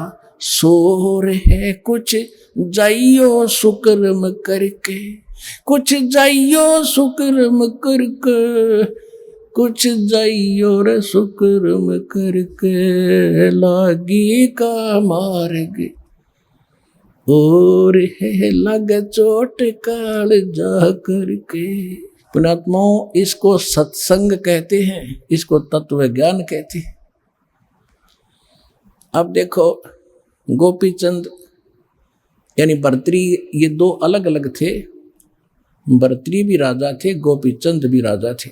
शोर है कुछ जाइयो सुकर्म करके, कुछ जाइयो सुकर्म करके, कुछ जाइयो रे सुकर्म करके लागी का मार्ग और है लग चोट कालजा करके। पुणात्माओं, इसको सत्संग कहते हैं, इसको तत्व ज्ञान कहते हैं। अब देखो, गोपीचंद यानी भर्तृ, ये दो अलग अलग थे। भर्तृ भी राजा थे, गोपीचंद भी राजा थे।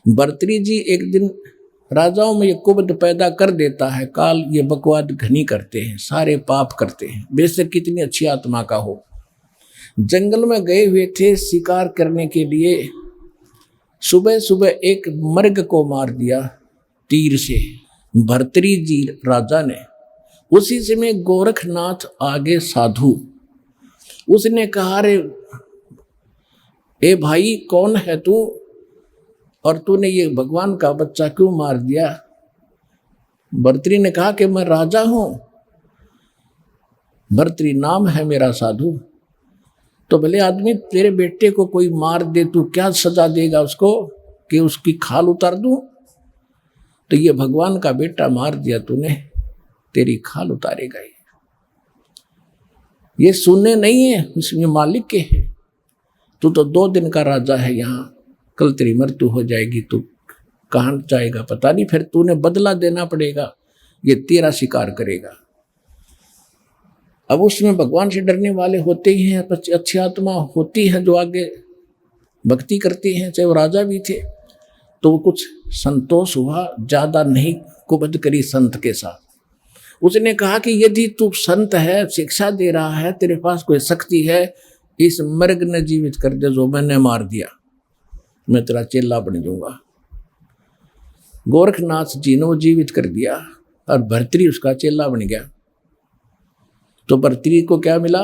भर्तृ जी एक दिन राजाओं में ये कुबद पैदा कर देता है, काल ये बकवाद घनी करते हैं, सारे पाप करते हैं, बेशक कितनी अच्छी आत्मा का हो। जंगल में गए हुए थे शिकार करने के लिए, सुबह सुबह एक मर्ग को मार दिया तीर से भर्तृ जी राजा ने। उसी समय गोरखनाथ आगे साधु, उसने कहा रे ए भाई कौन है तू, और तूने ये भगवान का बच्चा क्यों मार दिया। भर्तृ ने कहा कि मैं राजा हूं, भर्तृ नाम है मेरा साधु। तो भले आदमी तेरे बेटे को कोई मार दे, तू क्या सजा देगा उसको कि उसकी खाल उतार दूं। तो ये भगवान का बेटा मार दिया तूने, तेरी खाल उतारेगा। ये सुनने नहीं है, उसमें मालिक के है। तू तो 2 दिन का राजा है यहाँ, कल तेरी मृत्यु हो जाएगी, तू कहाँ जाएगा पता नहीं, फिर तूने बदला देना पड़ेगा, ये तेरा शिकार करेगा। अब उसमें भगवान से डरने वाले होते ही हैं, अच्छी आत्मा होती है जो आगे भक्ति करती हैं, चाहे वो राजा भी थे। तो वो कुछ संतोष हुआ, ज्यादा नहीं कुबद करी संत के साथ। उसने कहा कि यदि तू संत है, शिक्षा दे रहा है, तेरे पास कोई शक्ति है, इस मर्ग ने जीवित कर दे जो मैंने मार दिया, मैं तेरा चेला बन जाऊंगा। गोरखनाथ जी ने वो जीवित कर दिया और भर्तृ उसका चेला बन गया। तो भर्तृ को क्या मिला?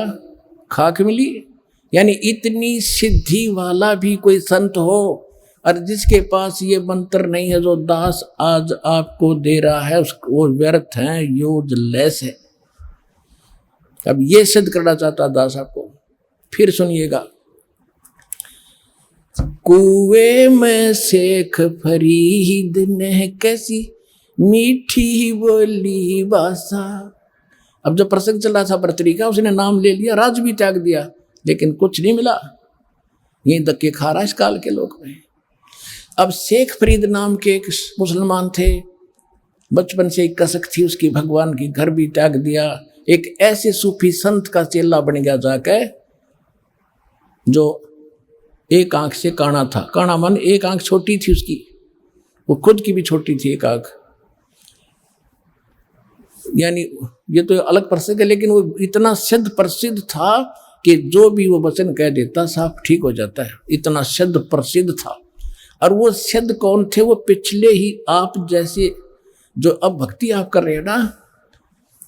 खाक मिली। यानी इतनी सिद्धि वाला भी कोई संत हो और जिसके पास ये मंत्र नहीं है जो दास आज आपको दे रहा है, उसको वो व्यर्थ है, यूजलेस है। अब ये सिद्ध करना चाहता दास आपको, फिर सुनिएगा। कुएं में शेख फरीद ने कैसी मीठी बोली भाषा। अब जब प्रसंग चला था बर्तरी का, उसने नाम ले लिया, राज भी त्याग दिया, लेकिन कुछ नहीं मिला। यही धक्के खा रहा इस काल के लोग में। अब शेख फरीद नाम के एक मुसलमान थे, बचपन से एक कसक थी उसकी, भगवान की, घर भी त्याग दिया। एक ऐसे सूफी संत का चेला बन गया जाके, जो एक आंख से काना था। काना मन एक आंख छोटी थी उसकी, वो खुद की भी छोटी थी एक आंख। यानी ये तो अलग प्रसंग है, लेकिन वो इतना सिद्ध प्रसिद्ध था कि जो भी वो वचन कह देता साफ ठीक हो जाता है, इतना सिद्ध प्रसिद्ध था। और वो सिद्ध कौन थे? वो पिछले ही आप जैसे जो अब भक्ति आप कर रहे हैं ना,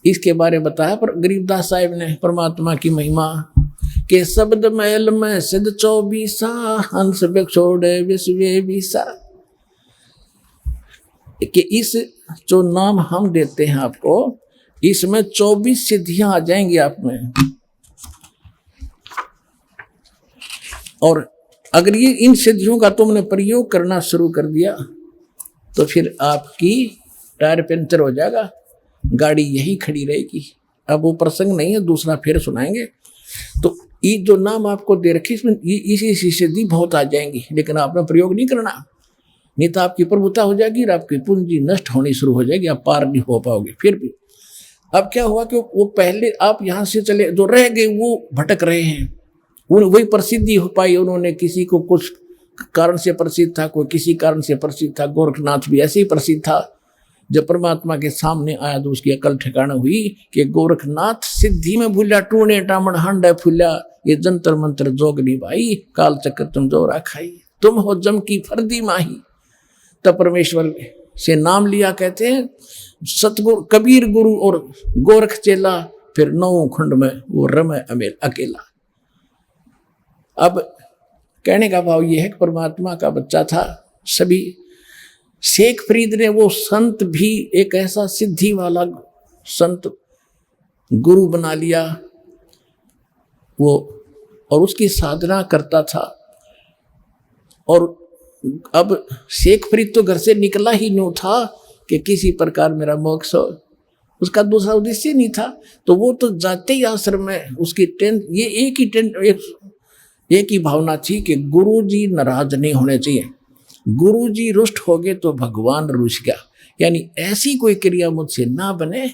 इसके बारे में बताया पर गरीबदास साहिब ने, परमात्मा की महिमा के शब्द महल में सिद्ध 24 हंस छोड़े विश्व विसा। कि इस जो नाम हम देते हैं आपको, इसमें 24 सिद्धियां आ जाएंगी आप में। और अगर ये इन सिद्धियों का तुमने प्रयोग करना शुरू कर दिया तो फिर आपकी टायर पंचर हो जाएगा, गाड़ी यही खड़ी रहेगी। अब वो प्रसंग नहीं है, दूसरा फिर सुनाएंगे। तो ये जो नाम आपको दे रखे, इसमें इसी सिद्धि बहुत आ जाएंगी, लेकिन आपने प्रयोग नहीं करना, नहीं तो आपकी प्रभुता हो जाएगी और आपकी पूंजी नष्ट होनी शुरू हो जाएगी, आप पार नहीं हो पाओगे। फिर भी अब क्या हुआ कि वो पहले आप यहाँ से चले, जो रह गए वो भटक रहे हैं। वही प्रसिद्धि हो पाई, उन्होंने किसी को कुछ कारण से प्रसिद्ध था, कोई किसी कारण से प्रसिद्ध था। गोरखनाथ भी ऐसे ही प्रसिद्ध था। जब परमात्मा के सामने आया तो उसकी अकल ठिकाना हुई कि गोरखनाथ सिद्धि में भूला, टूणे टामण हांडे फूला, ये जंतर मंत्र जोगनी भाई, काल चक्र तुम जोरा खाई, तुम हो जम की फर्दी माही। तब परमेश्वर से नाम लिया, कहते हैं सतगुरु कबीर गुरु और गोरख चेला, फिर 9 खंड में वो रमे अमेल अकेला। अब कहने का भाव ये है कि परमात्मा का बच्चा था सभी। शेख फरीद ने, वो संत भी एक ऐसा सिद्धि वाला संत गुरु बना लिया वो, और उसकी साधना करता था। और अब शेख फरीद तो घर से निकला ही नहीं था कि किसी प्रकार मेरा मोक्ष हो, उसका दूसरा उद्देश्य नहीं था। तो वो तो जाते ही आश्रम में उसकी टेंट, ये एक ही भावना थी कि गुरु जी नाराज नहीं होने चाहिए, गुरु जी रुष्ट हो गए तो भगवान रुष्ट गया। यानी ऐसी कोई क्रिया मुझसे ना बने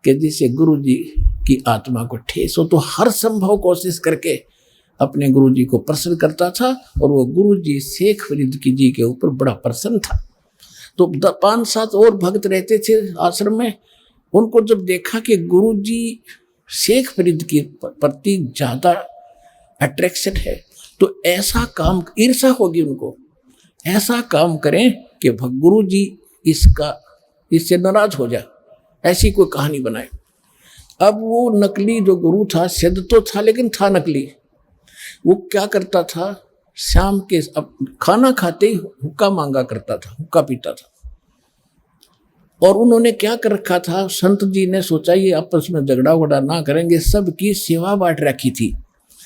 कि जिससे गुरु जी की आत्मा को ठेस हो। तो हर संभव कोशिश करके अपने गुरु जी को प्रसन्न करता था, और वो गुरु जी शेख फरीद की जी के ऊपर बड़ा प्रसन्न था। तो 5-7 और भक्त रहते थे आश्रम में। उनको जब देखा कि गुरु जी शेख फरीद के प्रति ज्यादा अट्रैक्शन है, तो ऐसा काम, ईर्षा होगी उनको, ऐसा काम करें कि गुरु जी इससे नाराज हो जाए, ऐसी कोई कहानी बनाए। अब वो नकली जो गुरु था, सिद्ध तो था लेकिन था नकली। वो क्या करता था, शाम के अब खाना खाते ही हुक्का मांगा करता था, हुक्का पीता था। और उन्होंने क्या कर रखा था, संत जी ने सोचा ये आपस में झगड़ा वगड़ा ना करेंगे, सबकी सेवा बांट रखी थी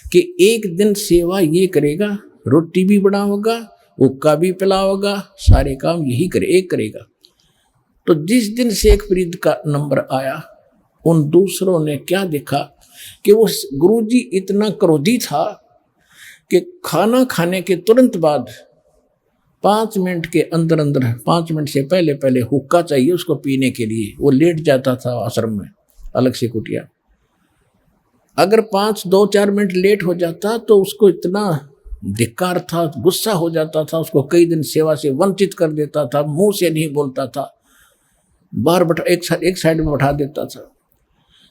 कि एक दिन सेवा ये करेगा, रोटी भी बनाओगा, हुक्का भी पिलाओगा, सारे काम यही एक करेगा। तो जिस दिन शेख फरीद का नंबर आया, उन दूसरों ने क्या देखा कि वो गुरुजी इतना क्रोधी था कि खाना खाने के तुरंत बाद 5 मिनट के अंदर 5 मिनट से पहले हुक्का चाहिए उसको पीने के लिए। वो लेट जाता था आश्रम में अलग से कुटिया। अगर 2-4 मिनट लेट हो जाता तो उसको इतना धिक्कार था, गुस्सा हो जाता था, उसको कई दिन सेवा से वंचित कर देता था, मुंह से नहीं बोलता था, बाहर एक साइड में बैठा देता था।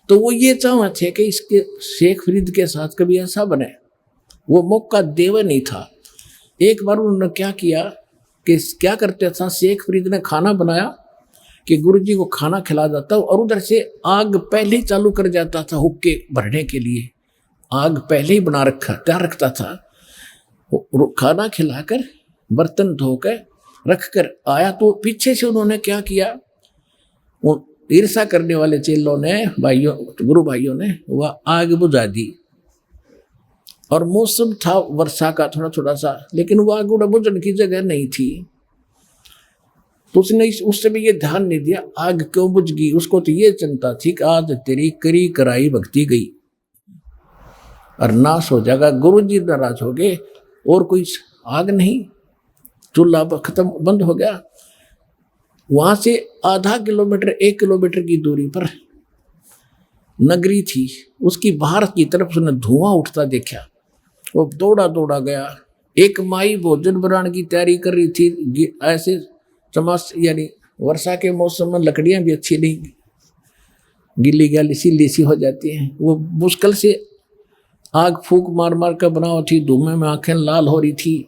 तो वो ये चाहते थे कि इसके शेख फरीद के साथ कभी ऐसा बने, वो मौका देवा नहीं था। एक बार उन्होंने क्या किया कि क्या करते था, शेख फरीद ने खाना बनाया कि गुरुजी को खाना खिला जाता, और उधर से आग पहले ही चालू कर जाता था, हुक्के भरने के लिए आग पहले ही बना तैयार रखता था। खाना खिलाकर बर्तन धोकर रखकर आया तो पीछे से उन्होंने क्या किया, वो ईर्षा करने वाले चेलों ने, गुरु भाइयों ने वह आग बुझा दी। और मौसम था वर्षा का थोड़ा थोड़ा सा, लेकिन वो आग उड़ा बुझने की जगह नहीं थी। तो उसने उस समय ये ध्यान नहीं दिया आग क्यों बुझ गई। उसको तो ये चिंता थी कि आज तेरी करी कराई भक्ति गई और नाश हो जाएगा, गुरु जी नाराज हो गए और कोई आग नहीं, चूल्हा खत्म बंद हो गया। वहां से आधा किलोमीटर 1 किलोमीटर की दूरी पर नगरी थी, उसकी बाहर की तरफ उसने धुआं उठता देखा। वो दौड़ा दौड़ा गया। एक माई भोजन बनाने की तैयारी कर रही थी। ऐसे चमास यानी वर्षा के मौसम में लकड़ियां भी अच्छी नहीं, गिल्ली गैली सी लीसी हो जाती हैं। वो मुश्किल से आग फूक मार मार कर बनाओ थी, धुएं में आंखें लाल हो रही थी।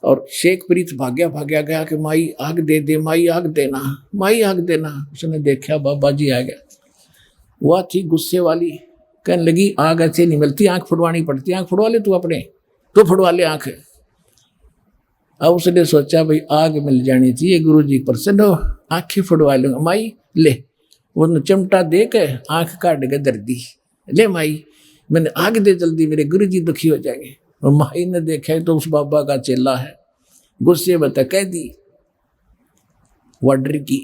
और शेख प्रीत भाग्या गया कि माई आग दे दे, माई आग देना, माई आग देना। उसने देखा बाबा जी आ गया। वह थी गुस्से वाली, कहने लगी आग ऐसे नहीं मिलती, आंख फुड़वानी पड़ती, आंख फुड़वा ले तू अपने, तो फुड़वा ले आंख। अब उसने सोचा भाई आग मिल जानी चाहिए, गुरु जी प्रसन्न हो, आंखें फुड़वा लूंगा। माई ले, वो चिमटा दे के आंख काट के दर्दी, ले माई मैंने आग दे जल्दी, मेरे गुरु जी दुखी हो जाएंगे। और माई ने देखा तो उस बाबा का चेला है, गुस्से में कह दी वाडर की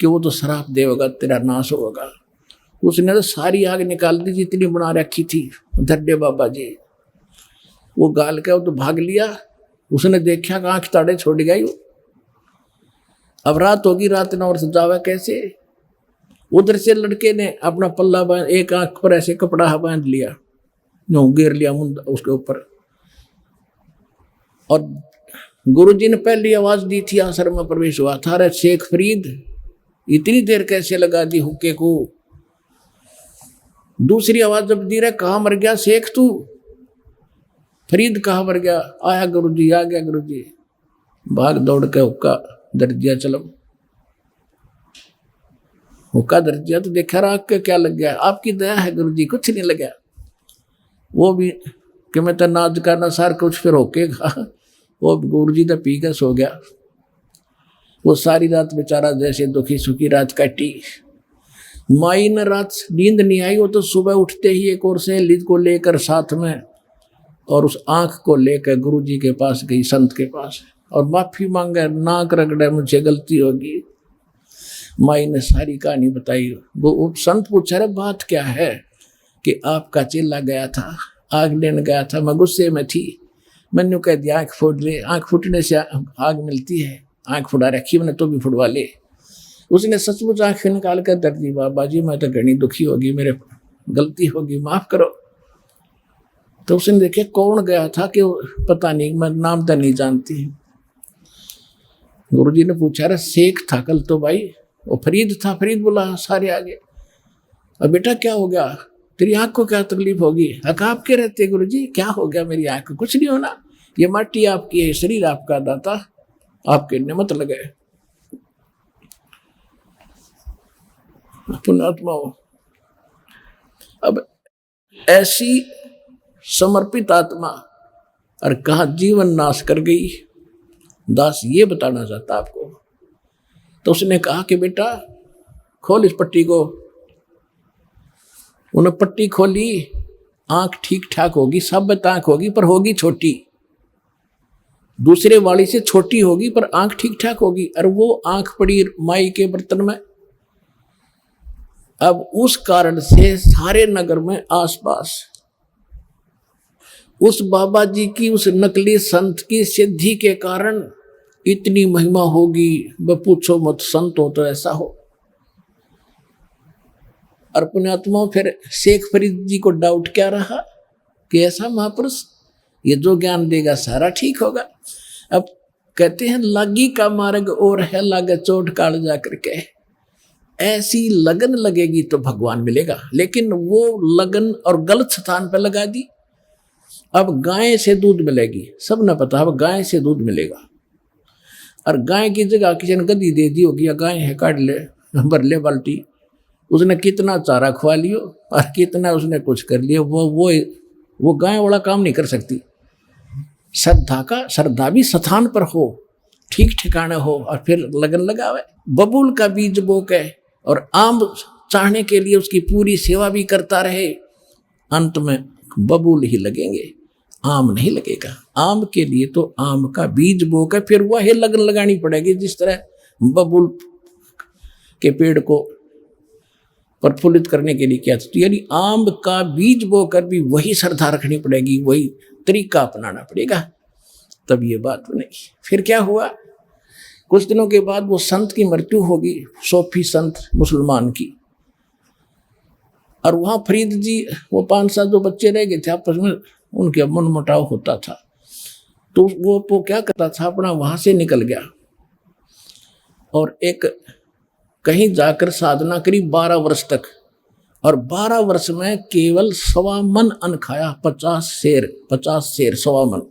कि वो तो शराब देगा, तेरा नाश होगा। उसने तो सारी आग निकाल दी जितनी बना रखी थी धड्डे बाबा जी। वो गाल के वो तो भाग लिया। उसने देखा कि आंख ताड़े छोड़ गई। अब रात होगी, रात न और सजावा कैसे। उधर से लड़के ने अपना पल्ला बांध, एक आंख पर ऐसे कपड़ा बांध लिया, घेर लिया मुंड उसके ऊपर। और गुरुजी ने पहली आवाज दी थी, आश्रम में प्रवेश हुआ था, अरे शेख फरीद इतनी देर कैसे लगा दी हुक्के को। दूसरी आवाज जब दी रहे, कहाँ मर गया शेख तू, फरीद कहाँ मर गया। आया गुरुजी, आ गया गुरुजी। भाग दौड़ के हुक्का दर दिया, चलो हुक्का दर दिया। तो देखा राग के क्या लग गया, आपकी दया है गुरुजी, कुछ नहीं लगा। वो भी कि मैं तो नाज का नसार कुछ फिर होकेगा। वो गुरुजी तो पी के सो गया। वो सारी रात बेचारा जैसे दुखी सुखी रात काटी। माई ने रात नींद नहीं आई। वो तो सुबह उठते ही एक और सहेली को लेकर साथ में और उस आंख को लेकर गुरुजी के पास गई, संत के पास, और माफी मांगे, नाक रगड़े, मुझे गलती होगी। माई ने सारी कहानी बताई। वो संत पूछा, रहे बात क्या है। कि आपका चेला गया था, आग लेने गया था, मैं गुस्से में थी, मैंने कह दिया आँख फोड़ ले, आँख फूटने से आग मिलती है, आँख फुड़ा रखी मैंने तो भी फुड़वा ले। उसने सचमुच आँख निकाल कर दर दी, बाबा जी मैं तो घनी दुखी होगी, मेरे गलती होगी, माफ करो। तो उसने देखे कौन गया था कि पता नहीं, मैं नाम तो नहीं जानती। गुरुजी ने पूछा, अरे शेख था कल तो भाई, वो फरीद था, फरीद बोला सारे आगे। अब बेटा क्या हो गया, तेरी आंख को क्या तकलीफ होगी। हक आपके रहते गुरुजी, क्या हो गया मेरी आंख को, कुछ नहीं होना, ये माटी आपकी है, शरीर आपका दाता, आपके नियमत लगे। पुण्यात्मा हो। अब ऐसी समर्पित आत्मा और कहा जीवन नाश कर गई, दास ये बताना चाहता आपको। तो उसने कहा कि बेटा खोल इस पट्टी को। उन्हें पट्टी खोली, आंख ठीक ठाक होगी, साबित आंख होगी पर होगी छोटी, दूसरे वाली से छोटी होगी पर आंख ठीक ठाक होगी। और वो आंख पड़ी माई के बर्तन में। अब उस कारण से सारे नगर में आसपास उस बाबा जी की, उस नकली संत की सिद्धि के कारण इतनी महिमा होगी, वह पूछो मत, संत हो तो ऐसा हो। और पुण्यात्मा फिर शेख फरीद जी को डाउट क्या रहा कि ऐसा महापुरुष ये जो ज्ञान देगा सारा ठीक होगा। अब कहते हैं लागी का मार्ग और है, लागे चोट काल जा करके। ऐसी लगन लगेगी तो भगवान मिलेगा, लेकिन वो लगन और गलत स्थान पर लगा दी। अब गाय से दूध मिलेगी, सब ने पता, अब गाय से दूध मिलेगा। और गाय की जगह किसी ने गद्दी दे दी होगी, गाय है काट ले, भर ले बाल्टी, उसने कितना चारा खुआ लियो और कितना उसने कुछ कर लिया, वो गाय वाला काम नहीं कर सकती। श्रद्धा भी स्थान पर हो, ठीक ठिकाने हो, और फिर लगन लगावे। बबूल का बीज बो के और आम चाहने के लिए उसकी पूरी सेवा भी करता रहे, अंत में बबूल ही लगेंगे। आम नहीं लगेगा। आम के लिए तो आम का बीज बोकर फिर वह लगन लगानी पड़ेगी, जिस तरह बबूल के पेड़ को प्रफुल्लित करने के लिए किया था। तो यानी आम का बीज बोकर भी वही श्रद्धा रखनी पड़ेगी, वही तरीका अपनाना पड़ेगा, तब ये बात बनेगी। फिर क्या हुआ, कुछ दिनों के बाद वो संत की मृत्यु होगी, सूफी संत मुसलमान की। और वहां फरीद जी, वो 5-7 जो बच्चे रह गए थे आपस में, उनके मनमुटाव होता था। तो वो क्या करता था, अपना वहां से निकल गया और एक कहीं जाकर साधना करी 12 वर्ष तक। और 12 वर्ष में केवल 1.25 मन अन्न खाया, 50 शेर 1.25 मन।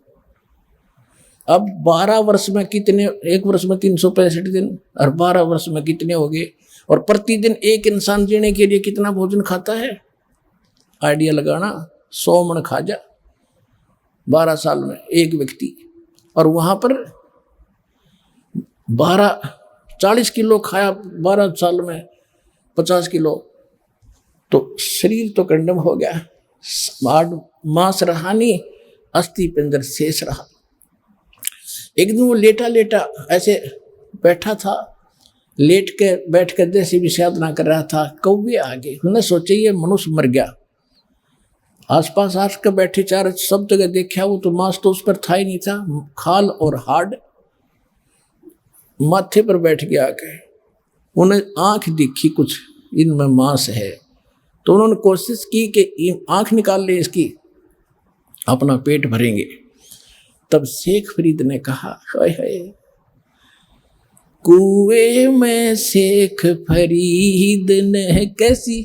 अब 12 वर्ष में कितने, एक वर्ष में 365 दिन, और 12 वर्ष में कितने हो गए। और प्रतिदिन एक इंसान जीने के लिए कितना भोजन खाता है, आइडिया लगाना, 100 मन खा जा 12 साल में एक व्यक्ति। और वहां पर 40 किलो खाया 12 साल में, 50 किलो, तो शरीर तो कंडम हो गया, मांस रहा नहीं, अस्थि पिंजर शेष रहा। एक दिन वो लेटा लेटा ऐसे बैठा था, बैठ कर जैसे भी साधना कर रहा था, कौवे आ गए। उन्होंने सोचा ये मनुष्य मर गया। आसपास आकर बैठे चार सब जगह देखा, वो तो मांस तो उस पर था ही नहीं था, खाल और हाड माथे पर बैठ गया आके। उन्हें आंख दिखी कुछ इनमें मांस है, तो उन्होंने कोशिश की कि आंख निकाल ले इसकी, अपना पेट भरेंगे। तब शेख फरीद ने कहा, हाय हाय, कुएं में शेख फरीद ने कैसी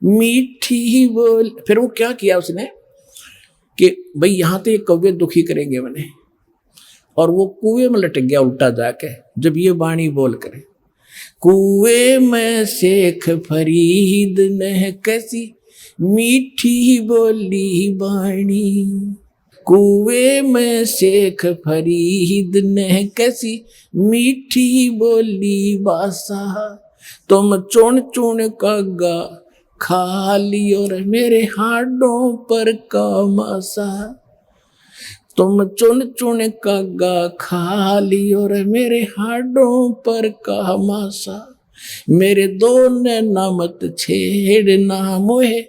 मीठी बोल। फिर वो क्या किया उसने कि भाई यहाँ तो ये कौवे दुखी करेंगे मैंने, और वो कुएं में लटक गया उल्टा जाके। जब ये वाणी बोल करे, कुएं में शेख फरीद ने कैसी मीठी बोली वाणी, कुएं में शेख फरीद ने कैसी मीठी बोली बासा, तुम चुन चुन कागा खा लियो रे मेरे हाडों पर का मासा, तुम चुन चुन कागा खा लियो रे मेरे हाडों पर का मासा, मेरे दो नैना मत छेड़ना मोहे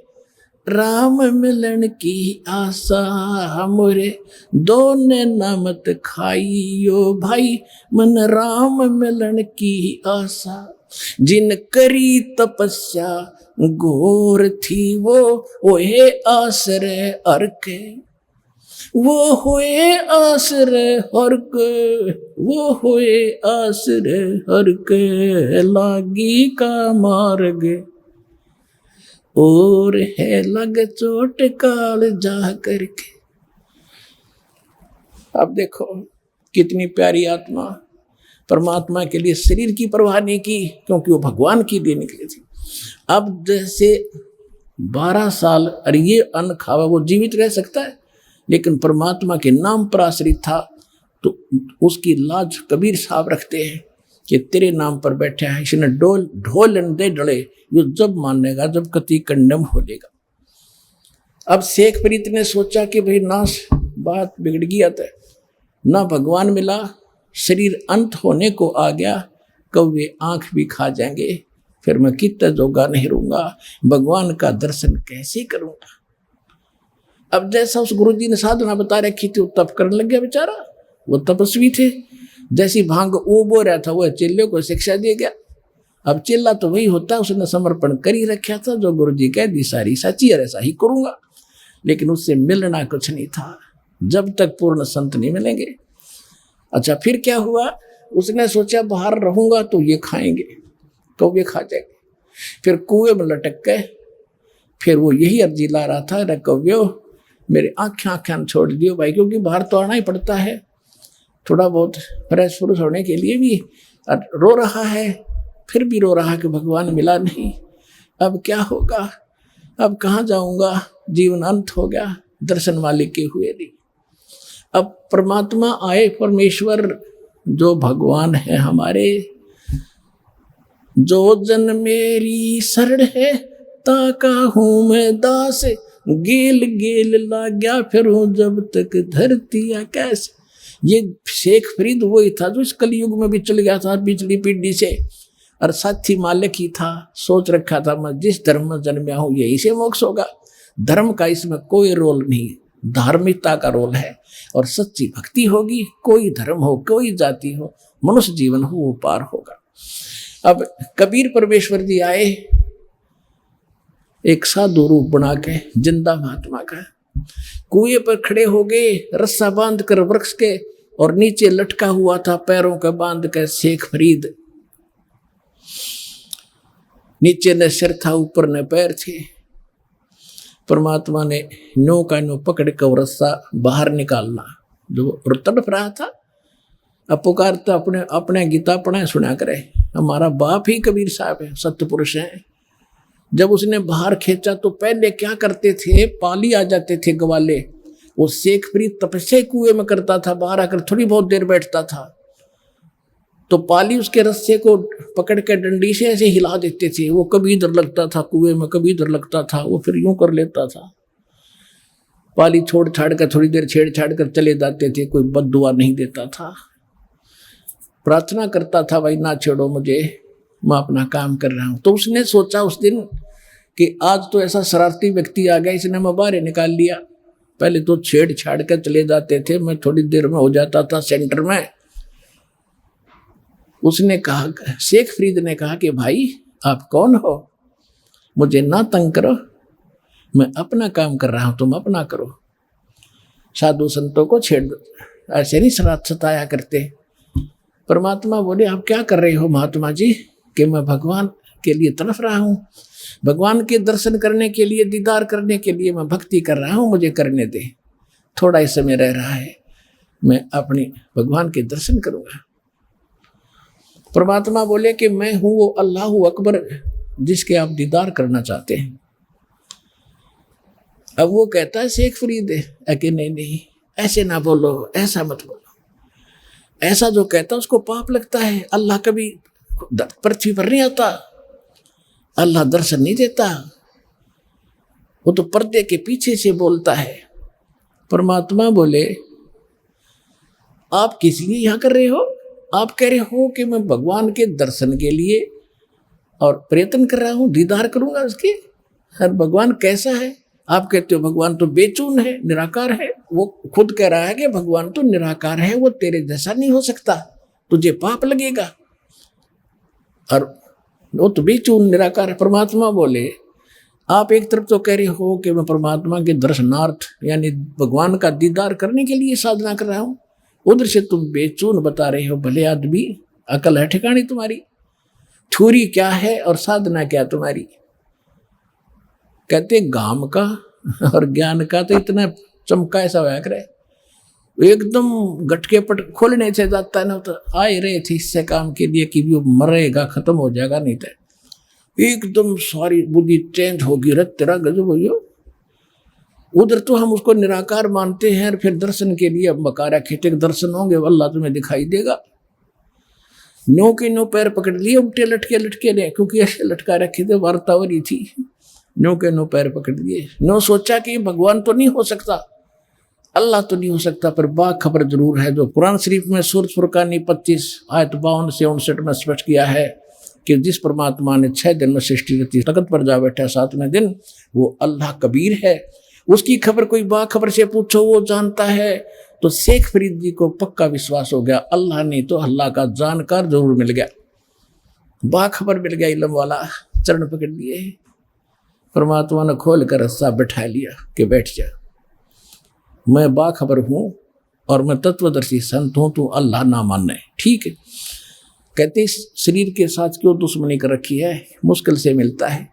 राम मिलन की आशा, मोरे दो नैना मत खाइयो भाई मन राम मिलन की आशा, जिन करी तपस्या घोर थी वो होए आश्रय हर के, वो होए आश्रय हर के, वो होए आश्रय हर के, लागी का मार्ग और है लग चोट काल जा करके। अब देखो कितनी प्यारी आत्मा, परमात्मा के लिए शरीर की परवाह नहीं की, क्योंकि वो भगवान के लिए निकली थी। अब जैसे 12 साल और ये अन्न खावा, वो जीवित रह सकता है, लेकिन परमात्मा के नाम पर आश्रित था, तो उसकी लाज कबीर साहब रखते हैं कि तेरे नाम पर बैठा है, इसने ढोल दे डले, ये जब मानेगा जब कति कंडम हो लेगा। अब शेख फरीद ने सोचा कि भाई नाश बात बिगड़ गया था, ना भगवान मिला, शरीर अंत होने को आ गया, कौवे आंख भी खा जाएंगे, फिर मैं कितना जोगा नहीं रहूंगा, भगवान का दर्शन कैसे करूंगा। अब जैसा उस गुरुजी ने साधना बता रखी थी, वो तप करने लग गया बेचारा, वो तपस्वी थे। जैसी भांग उबो रहा था, वह चेल्ले को शिक्षा दिया गया। अब चेला तो वही होता, उसने समर्पण कर ही रखा था, जो गुरुजी कह दी सारी सच्ची है, ऐसा ही करूंगा। लेकिन उससे मिलना कुछ नहीं था, जब तक पूर्ण संत नहीं मिलेंगे। अच्छा फिर क्या हुआ, उसने सोचा बाहर रहूंगा तो ये खाएंगे, कौवे खा जाएंगे। फिर कुएं में लटक गए, फिर वो यही अर्जी ला रहा था, रे कौव्यो मेरे आँखें छोड़ दियो भाई, क्योंकि बाहर तो आना ही पड़ता है थोड़ा बहुत फ्रेश फ्रूश होने के लिए भी। रो रहा है, फिर भी रो रहा है कि भगवान मिला नहीं, अब क्या होगा, अब कहाँ जाऊंगा, जीवन अंत हो गया, दर्शन वाले के हुए नहीं। अब परमात्मा आए, परमेश्वर जो भगवान है हमारे, जो जन मेरी शरण है ताका हूँ मैं दास, गेल गेल लाग्या फिरूं जब तक धरती आकाश। ये शेख फरीद वही था जो इस कलयुग में भी चल गया था पिछली पीढ़ी से, और साथी मालिक ही था। सोच रखा था मैं जिस धर्म में जन्मया हूं यही से मोक्ष होगा। धर्म का इसमें कोई रोल नहीं, धार्मिकता का रोल है। और सच्ची भक्ति होगी, कोई धर्म हो, कोई जाति हो, मनुष्य जीवन हो, वो पार होगा। अब कबीर परमेश्वर जी आए एक साधु रूप बना के, जिंदा महात्मा का। कुएं पर खड़े हो गए, रस्सा बांध कर वृक्ष के, और नीचे लटका हुआ था पैरों का बांध कर शेख फरीद। नीचे न सिर था, ऊपर न पैर थे। परमात्मा ने नो का नो पकड़ कर रस्सा बाहर निकालना, जो तड़प रहा था। अब पुकारता अपने अपने गीता पढ़ा सुना करे। हमारा बाप ही कबीर साहब है, सत्पुरुष है। जब उसने बाहर खींचा तो पहले क्या करते थे, पाली आ जाते थे ग्वाले। वो शेख फरीद तपस्या कुएं में करता था, बाहर आकर थोड़ी बहुत देर बैठता था, तो पाली उसके रस्से को पकड़ के डंडी से ऐसे हिला देते थे। वो कभी इधर लगता था कुएं में, कभी इधर लगता था, वो फिर यूं कर लेता था। पाली छोड़ छाड़ कर थोड़ी देर छेड़ छाड़ कर चले जाते थे, कोई बद्दुआ नहीं देता था। प्रार्थना करता था, भाई ना छेड़ो मुझे, मैं अपना काम कर रहा हूं। तो उसने सोचा उस दिन कि आज तो ऐसा शरारती व्यक्ति आ गया, इसने मैं बाहर निकाल लिया। पहले तो छेड़ छाड़ कर चले जाते थे, मैं थोड़ी देर में हो जाता था सेंटर में। उसने कहा, शेख फरीद ने कहा कि भाई आप कौन हो, मुझे ना तंग करो, मैं अपना काम कर रहा हूं, तुम अपना करो। साधु संतों को छेड़ ऐसे नहीं सताया करते। परमात्मा बोले, आप क्या कर रहे हो महात्मा जी? कि मैं भगवान के लिए तड़फ रहा हूं, भगवान के दर्शन करने के लिए, दीदार करने के लिए मैं भक्ति कर रहा हूं, मुझे करने दे। थोड़ा ही समय रह रहा है, मैं अपने भगवान के दर्शन करूंगा। परमात्मा बोले कि मैं हूं वो अल्लाह अकबर जिसके आप दीदार करना चाहते हैं। अब वो कहता है शेख फरीद है कि नहीं ऐसे ना बोलो, ऐसा मत बोलो। ऐसा जो कहता है उसको पाप लगता है। अल्लाह कभी पृथ्वी पर नहीं आता, अल्लाह दर्शन नहीं देता, वो तो पर्दे के पीछे से बोलता है। परमात्मा बोले, आप किस लिए यहां कर रहे हो? आप कह रहे हो कि मैं भगवान के दर्शन के लिए और प्रयत्न कर रहा हूं, दीदार करूंगा उसके। हर भगवान कैसा है? आप कहते हो भगवान तो बेचून है, निराकार है। वो खुद कह रहा है कि भगवान तो निराकार है, वो तेरे जैसा नहीं हो सकता, तुझे पाप लगेगा। और वो तो बेचून निराकार है। परमात्मा बोले, आप एक तरफ तो कह रहे हो कि मैं परमात्मा के दर्शनार्थ यानी भगवान का दीदार करने के लिए साधना कर रहा हूं, उधर से तुम बेचून बता रहे हो। भले आदमी, अकल है ठिकानी तुम्हारी? थ्योरी क्या है और साधना क्या तुम्हारी? कहते गाम का और ज्ञान का तो इतना चमका ऐसा होया करे, एकदम गटके पट खोलने से जाता है ना। तो आए रहे थे इससे काम के लिए कि वो मरेगा, खत्म हो जाएगा, नहीं तो एकदम सारी बुद्धि चेंज होगी। रत तेरा गजब हो। उधर तो हम उसको निराकार मानते हैं, फिर दर्शन के लिए बकारा खेते के दर्शन होंगे, अल्लाह तुम्हें दिखाई देगा। नो के नो पैर पकड़ लिए, उल्टे लटके लटके रहे, क्योंकि ऐसे लटका रखे थे, वार्ता हो रही थी। नो के नो पैर पकड़ लिए। नो सोचा कि भगवान तो नहीं हो सकता, अल्लाह तो नहीं हो सकता, पर बाखबर जरूर है। जो कुरान शरीफ में सूरत फुरकानी 25 आयत 52 से 59 में स्पष्ट किया है कि जिस परमात्मा ने 6 दिन में सृष्टि रची, तख्त पर जा बैठा 7वें दिन, वो अल्लाह कबीर है। उसकी खबर कोई बाखबर से पूछो, वो जानता है। तो शेख फरीद जी को पक्का विश्वास हो गया, अल्लाह नहीं तो अल्लाह का जानकार जरूर मिल गया, बाखबर मिल गया, इल्म वाला। चरण पकड़ लिए, परमात्मा ने खोल कर रस्सा बैठा लिया कि बैठ जा, मैं बाखबर हूं और मैं तत्वदर्शी संत हूं, तू अल्लाह ना मानना है, ठीक है। कहते शरीर के साथ क्यों दुश्मनी कर रखी है, मुश्किल से मिलता है,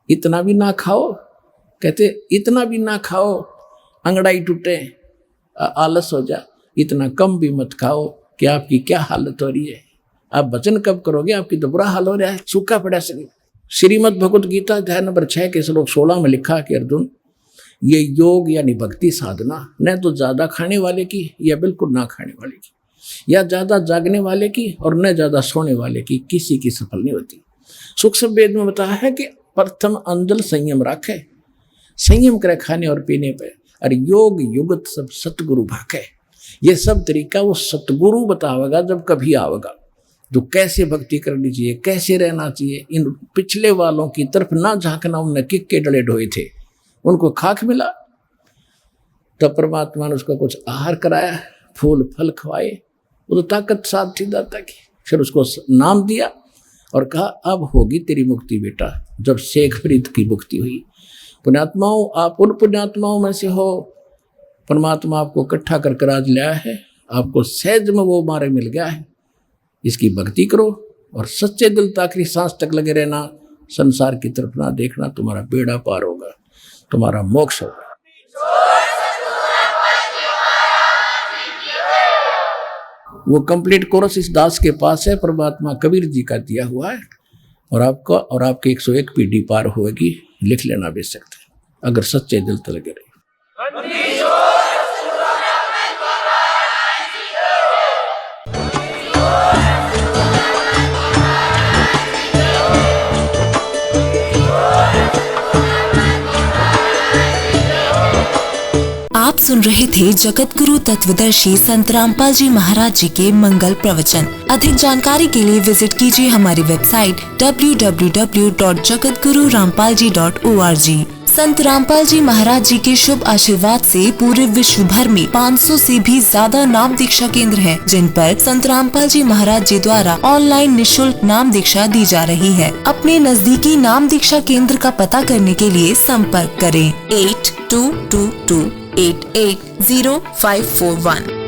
इतना भी ना खाओ। कहते इतना भी ना खाओ अंगड़ाई टूटे, आलस हो जा, इतना कम भी मत खाओ कि आपकी क्या हालत हो रही है। आप वचन कब करोगे, आपकी तो बुरा हाल हो रहा है, सूखा पड़ा शरीर। श्रीमद् भगवत गीता अध्याय नंबर 6 के श्लोक 16 में लिखा कि अर्जुन, ये योग यानी भक्ति साधना न तो ज्यादा खाने वाले की या बिल्कुल ना खाने वाले की, या ज्यादा जागने वाले की और न ज्यादा सोने वाले की, किसी की सफल नहीं होती। सूक्ष्म वेद में बताया है कि प्रथम अंजल संयम रखे, संयम करे खाने और पीने पे। और योग युगत सब सतगुरु भाखे, ये सब तरीका वो सतगुरु बतावेगा जब कभी आवेगा। तो कैसे भक्ति करनी चाहिए, कैसे रहना चाहिए, इन पिछले वालों की तरफ ना झांकना। उनने किक के डले ढोए थे, उनको खाक मिला, तब परमात्मा ने उसको कुछ आहार कराया, फूल फल खवाए, वो तो ताकत साथ थी दाता की। फिर उसको नाम दिया और कहा अब होगी तेरी मुक्ति बेटा। जब शेख फरीद की मुक्ति हुई, पुण्यात्माओं आप उन पुण्यात्माओं में से हो, परमात्मा आपको इकट्ठा कर आज लाया है, आपको सहज में वो मारे मिल गया है। इसकी भक्ति करो और सच्चे दिल आखिरी सांस तक लगे रहना, संसार की तरफ ना देखना, तुम्हारा बेड़ा पार होगा, तुम्हारा मोक्ष होगा। वो कंप्लीट कोर्स इस दास के पास है, परमात्मा कबीर जी का दिया हुआ है, और आपका और आपके 101 पीढ़ी पार होगी। लिख लेना भी सकते हैं अगर सच्चे दिल से लगे रहे। आप सुन रहे थे जगत गुरु तत्वदर्शी संत रामपाल जी महाराज जी के मंगल प्रवचन। अधिक जानकारी के लिए विजिट कीजिए हमारी वेबसाइट www.jagatgururampalji.org। संत रामपाल जी महाराज जी के शुभ आशीर्वाद से पूरे विश्व भर में 500 से भी ज्यादा नाम दीक्षा केंद्र हैं, जिन पर संत रामपाल जी महाराज जी द्वारा ऑनलाइन निशुल्क नाम दीक्षा दी जा रही है। अपने नजदीकी नाम दीक्षा केंद्र का पता करने के लिए संपर्क करें 8222880541।